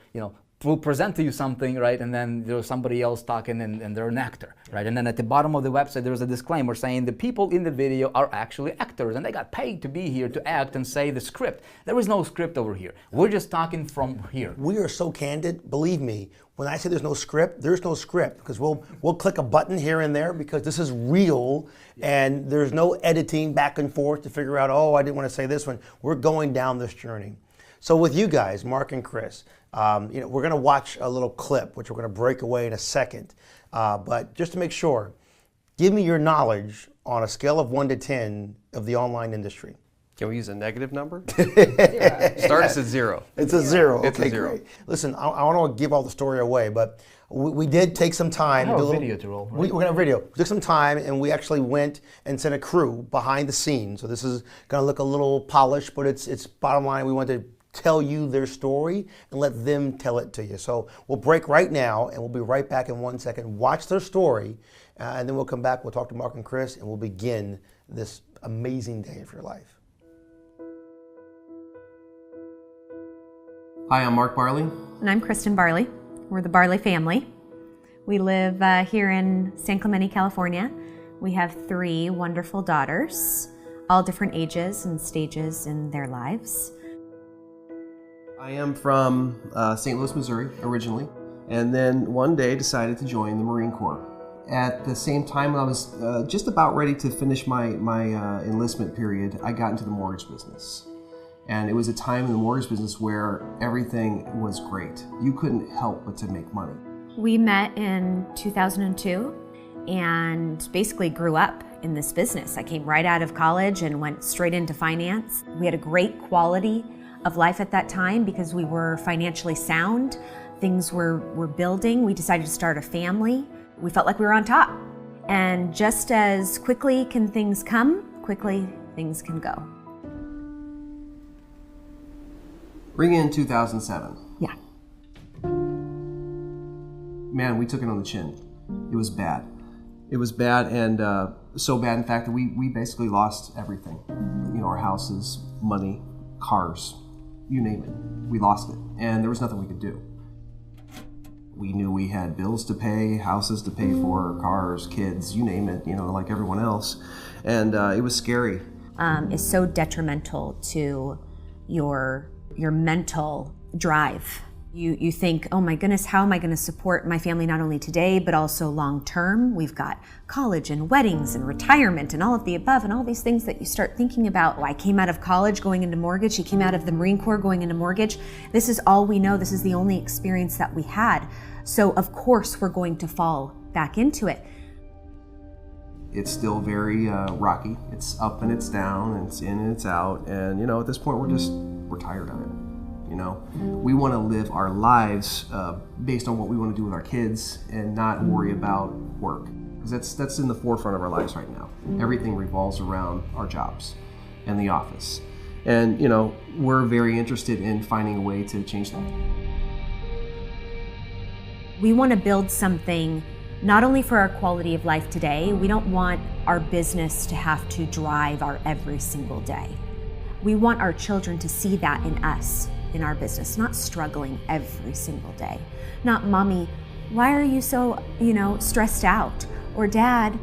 will present to you something, right, and then there's somebody else talking and they're an actor, right? And then at the bottom of the website there's a disclaimer saying the people in the video are actually actors and they got paid to be here to act and say the script. There is no script over here. We're just talking from here. We are so candid, believe me, when I say there's no script because we'll click a button here and there because this is real and there's no editing back and forth to figure out, oh, I didn't want to say this one. We're going down this journey. So with you guys, Mark and Chris, we're going to watch a little clip, which we're going to break away in a second. But just to make sure, give me your knowledge on a scale of 1 to 10 of the online industry. Can we use a negative number? Start us at 0. It's a 0. It's okay, a 0. Great. Listen, I don't give all the story away, but we did take some time. I have a video to roll. Right? We're going to have a video. We took some time and we actually went and sent a crew behind the scenes. So this is going to look a little polished, but it's bottom line. We want to tell you their story and let them tell it to you. So we'll break right now and we'll be right back in 1 second. Watch their story and then we'll come back. We'll talk to Mark and Chris and we'll begin this amazing day of your life. Hi, I'm Mark Barley. And I'm Kristen Barley. We're the Barley family. We live here in San Clemente, California. We have 3 wonderful daughters, all different ages and stages in their lives. I am from St. Louis, Missouri, originally, and then one day decided to join the Marine Corps. At the same time, I was just about ready to finish my enlistment period. I got into the mortgage business. And it was a time in the mortgage business where everything was great. You couldn't help but to make money. We met in 2002 and basically grew up in this business. I came right out of college and went straight into finance. We had a great quality of life at that time because we were financially sound. Things were building. We decided to start a family. We felt like we were on top. And just as quickly can things come, quickly things can go. Ring in 2007. Yeah. Man, we took it on the chin. It was bad. It was bad, and so bad, in fact, that we basically lost everything. You know, our houses, money, cars, you name it. We lost it, and there was nothing we could do. We knew we had bills to pay, houses to pay for, cars, kids, you name it, you know, like everyone else. And it was scary. Is so detrimental to your mental drive. You think, oh my goodness, how am I going to support my family not only today, but also long term? We've got college and weddings and retirement and all of the above and all these things that you start thinking about. I came out of college going into mortgage. He came out of the Marine Corps going into mortgage. This is all we know. This is the only experience that we had. So of course we're going to fall back into it. It's still very rocky. It's up and it's down, and it's in and it's out. And you know, at this point, we're tired of it. You know, we want to live our lives based on what we want to do with our kids and not worry about work, because that's in the forefront of our lives right now. Everything revolves around our jobs and the office, and you know, we're very interested in finding a way to change that. We want to build something not only for our quality of life today. We don't want our business to have to drive our every single day. We want our children to see that in us, in our business, not struggling every single day. Not, Mommy, why are you so, stressed out? Or Dad,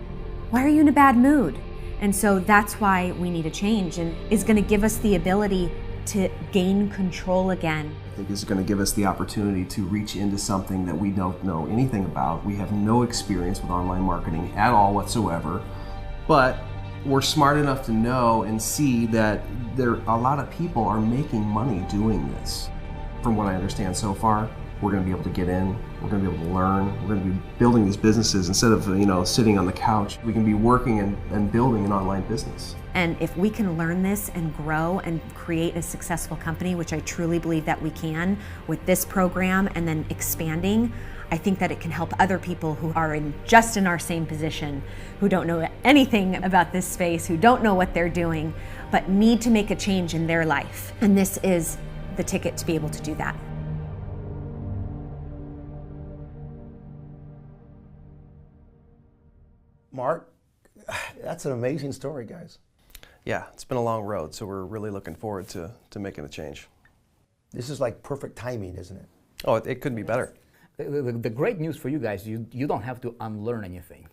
why are you in a bad mood? And so that's why we need a change, and is going to give us the ability to gain control again. I think this is going to give us the opportunity to reach into something that we don't know anything about. We have no experience with online marketing at all whatsoever, but we're smart enough to know and see that a lot of people are making money doing this. From what I understand so far, we're going to be able to get in, we're going to be able to learn, we're going to be building these businesses instead of sitting on the couch. We can be working and building an online business. And if we can learn this and grow and create a successful company, which I truly believe that we can with this program and then expanding, I think that it can help other people who are in our same position, who don't know anything about this space, who don't know what they're doing, but need to make a change in their life. And this is the ticket to be able to do that. Mark, that's an amazing story, guys. Yeah, it's been a long road, so we're really looking forward to making a change. This is like perfect timing, isn't it? Oh, it couldn't be better. The great news for you guys, you don't have to unlearn anything.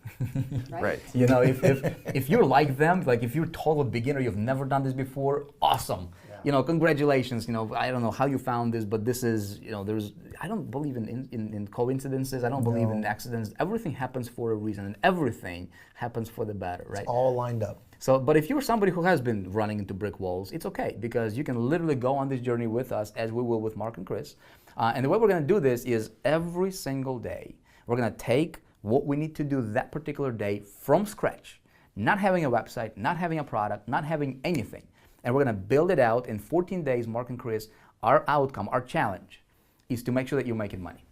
Right. If you're like them, like if you're total beginner, you've never done this before, awesome. Yeah. Congratulations. I don't know how you found this, but this is, I don't believe in coincidences. I don't believe in accidents. Everything happens for a reason, and everything happens for the better, right? It's all lined up. So, but if you're somebody who has been running into brick walls, it's okay, because you can literally go on this journey with us, as we will with Mark and Chris. And the way we're going to do this is every single day, we're going to take what we need to do that particular day from scratch, not having a website, not having a product, not having anything. And we're going to build it out in 14 days, Mark and Chris. Our outcome, our challenge, is to make sure that you're making money.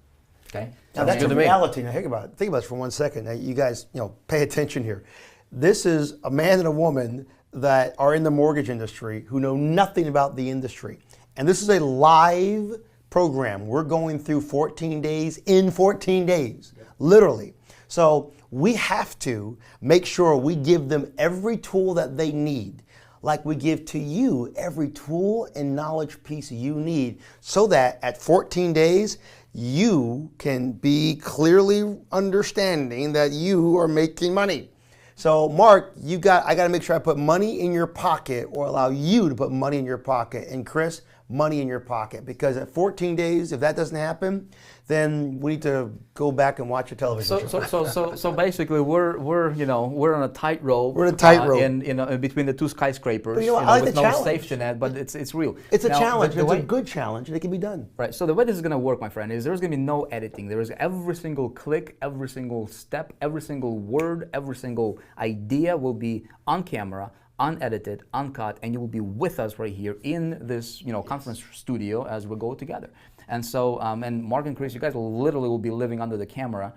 Okay? Now that's a reality. Now think about it. Think about it for 1 second. Now you guys, pay attention here. This is a man and a woman that are in the mortgage industry who know nothing about the industry. And this is a live program. We're going through 14 days in 14 days, literally. So we have to make sure we give them every tool that they need, like we give to you every tool and knowledge piece you need, so that at 14 days, you can be clearly understanding that you are making money. So Mark, I got to make sure I put money in your pocket, or allow you to put money in your pocket. And Chris, money in your pocket, because at 14 days, if that doesn't happen, then we need to go back and watch a television show. So basically, we're on a tightrope. We're on a tightrope in between the two skyscrapers. But I like with the no challenge. safety net, but it's real. It's a Now, challenge. It's a good challenge, and it can be done. Right. So the way this is going to work, my friend, is there's going to be no editing. There is every single click, every single step, every single word, every single idea will be on camera, unedited, uncut, and you will be with us right here in this, conference studio as we go together. And so, and Mark and Chris, you guys literally will be living under the camera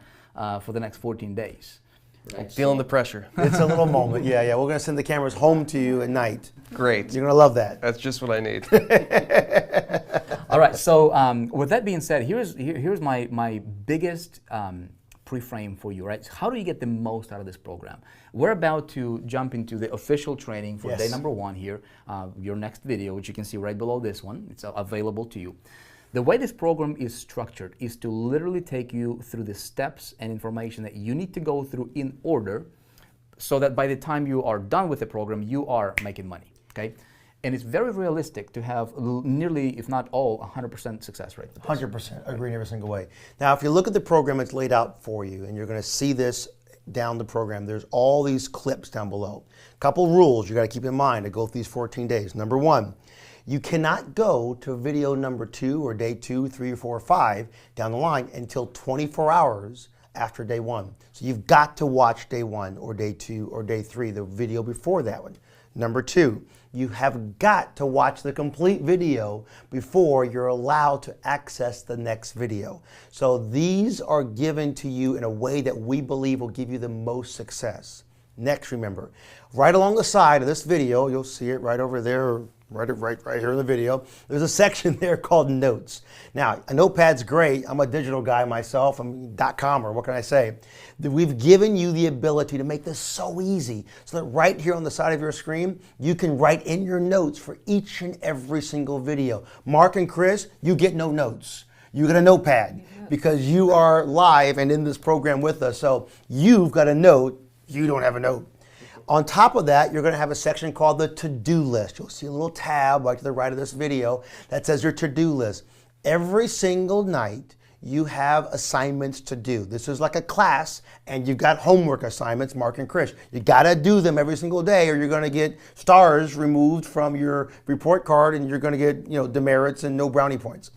for the next 14 days. Right. Feeling the pressure. It's a little moment. Yeah. We're going to send the cameras home to you at night. Great. You're going to love that. That's just what I need. All right. So with that being said, here's my biggest pre-framed for you, right? So how do you get the most out of this program? We're about to jump into the official training for Yes. day number 1 here, your next video, which you can see right below this one. It's available to you. The way this program is structured is to literally take you through the steps and information that you need to go through in order so that by the time you are done with the program, you are making money, okay? And it's very realistic to have nearly, if not all, 100% success rate. 100%. Agree in every single way. Now, if you look at the program, it's laid out for you, and you're going to see this down the program. There's all these clips down below. Couple rules you got to keep in mind to go through these 14 days. Number 1, you cannot go to video number 2 or day 2, 3, or 4, or 5 down the line until 24 hours after day 1. So you've got to watch day 1 or day 2 or day 3, the video before that one. Number 2, you have got to watch the complete video before you're allowed to access the next video. So these are given to you in a way that we believe will give you the most success. Next, remember, right along the side of this video, you'll see it right over there, right here in the video, there's a section there called Notes. Now, a notepad's great. I'm a digital guy myself. I'm .com, what can I say? We've given you the ability to make this so easy so that right here on the side of your screen, you can write in your notes for each and every single video. Mark and Chris, you get no notes. You get a notepad because you are live and in this program with us. So you've got a note, you don't have a note. On top of that, you're going to have a section called the to-do list. You'll see a little tab right to the right of this video that says your to-do list. Every single night, you have assignments to do. This is like a class, and you've got homework assignments, Mark and Chris. You got to do them every single day, or you're going to get stars removed from your report card, and you're going to get demerits and no brownie points.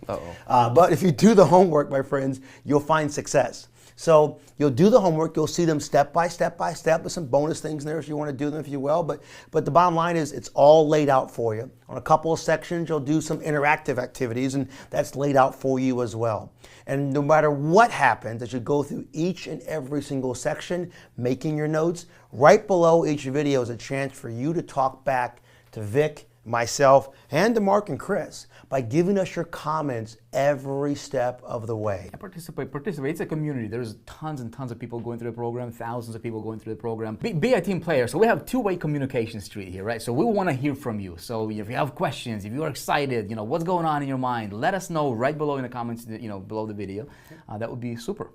But if you do the homework, my friends, you'll find success. So you'll do the homework, you'll see them step by step with some bonus things there if you want to do them, if you will. But the bottom line is it's all laid out for you. On a couple of sections, you'll do some interactive activities, and that's laid out for you as well. And no matter what happens as you go through each and every single section, making your notes, right below each video is a chance for you to talk back to Vic, myself, and to Mark and Chris by giving us your comments every step of the way. Participate. It's a community. There's tons and tons of people going through the program, thousands of people going through the program. Be a team player. So we have two-way communication street here, right? So we want to hear from you. So if you have questions, if you are excited, what's going on in your mind, let us know right below in the comments, below the video. That would be super.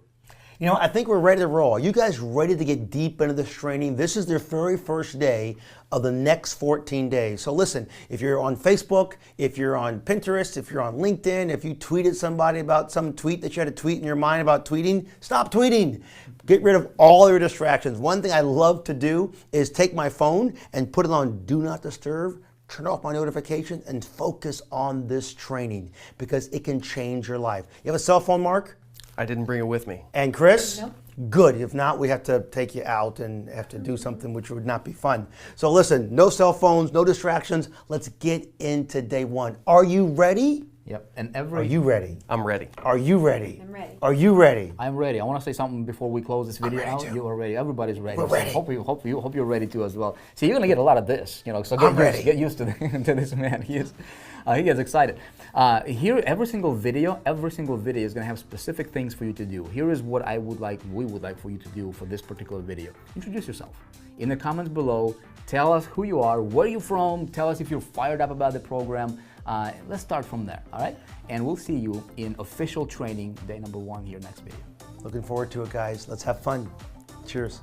I think we're ready to roll. Are you guys ready to get deep into this training? This is the very first day of the next 14 days. So listen, if you're on Facebook, if you're on Pinterest, if you're on LinkedIn, if you tweeted somebody about some tweet that you had a tweet in your mind about tweeting, stop tweeting. Get rid of all your distractions. One thing I love to do is take my phone and put it on Do Not Disturb, turn off my notifications, and focus on this training because it can change your life. You have a cell phone, Mark? I didn't bring it with me. And Chris? Nope. Good. If not, we have to take you out and have to do something which would not be fun. So listen, no cell phones, no distractions. Let's get into day 1. Are you ready? Yep. And Are you ready? I'm ready. Are you ready? I'm ready. Are you ready? I'm ready. I want to say something before we close this video ready out. too. You are ready. Everybody's ready. We're ready. So hope you're ready too as well. See, you're gonna get a lot of this. So I'm ready. get used to, to this man. He gets excited. Here, every single video is gonna have specific things for you to do. Here is what we would like for you to do for this particular video. Introduce yourself. In the comments below, tell us who you are, where you're from, tell us if you're fired up about the program. Let's start from there, all right? And we'll see you in official training, day number 1 here next video. Looking forward to it, guys. Let's have fun. Cheers.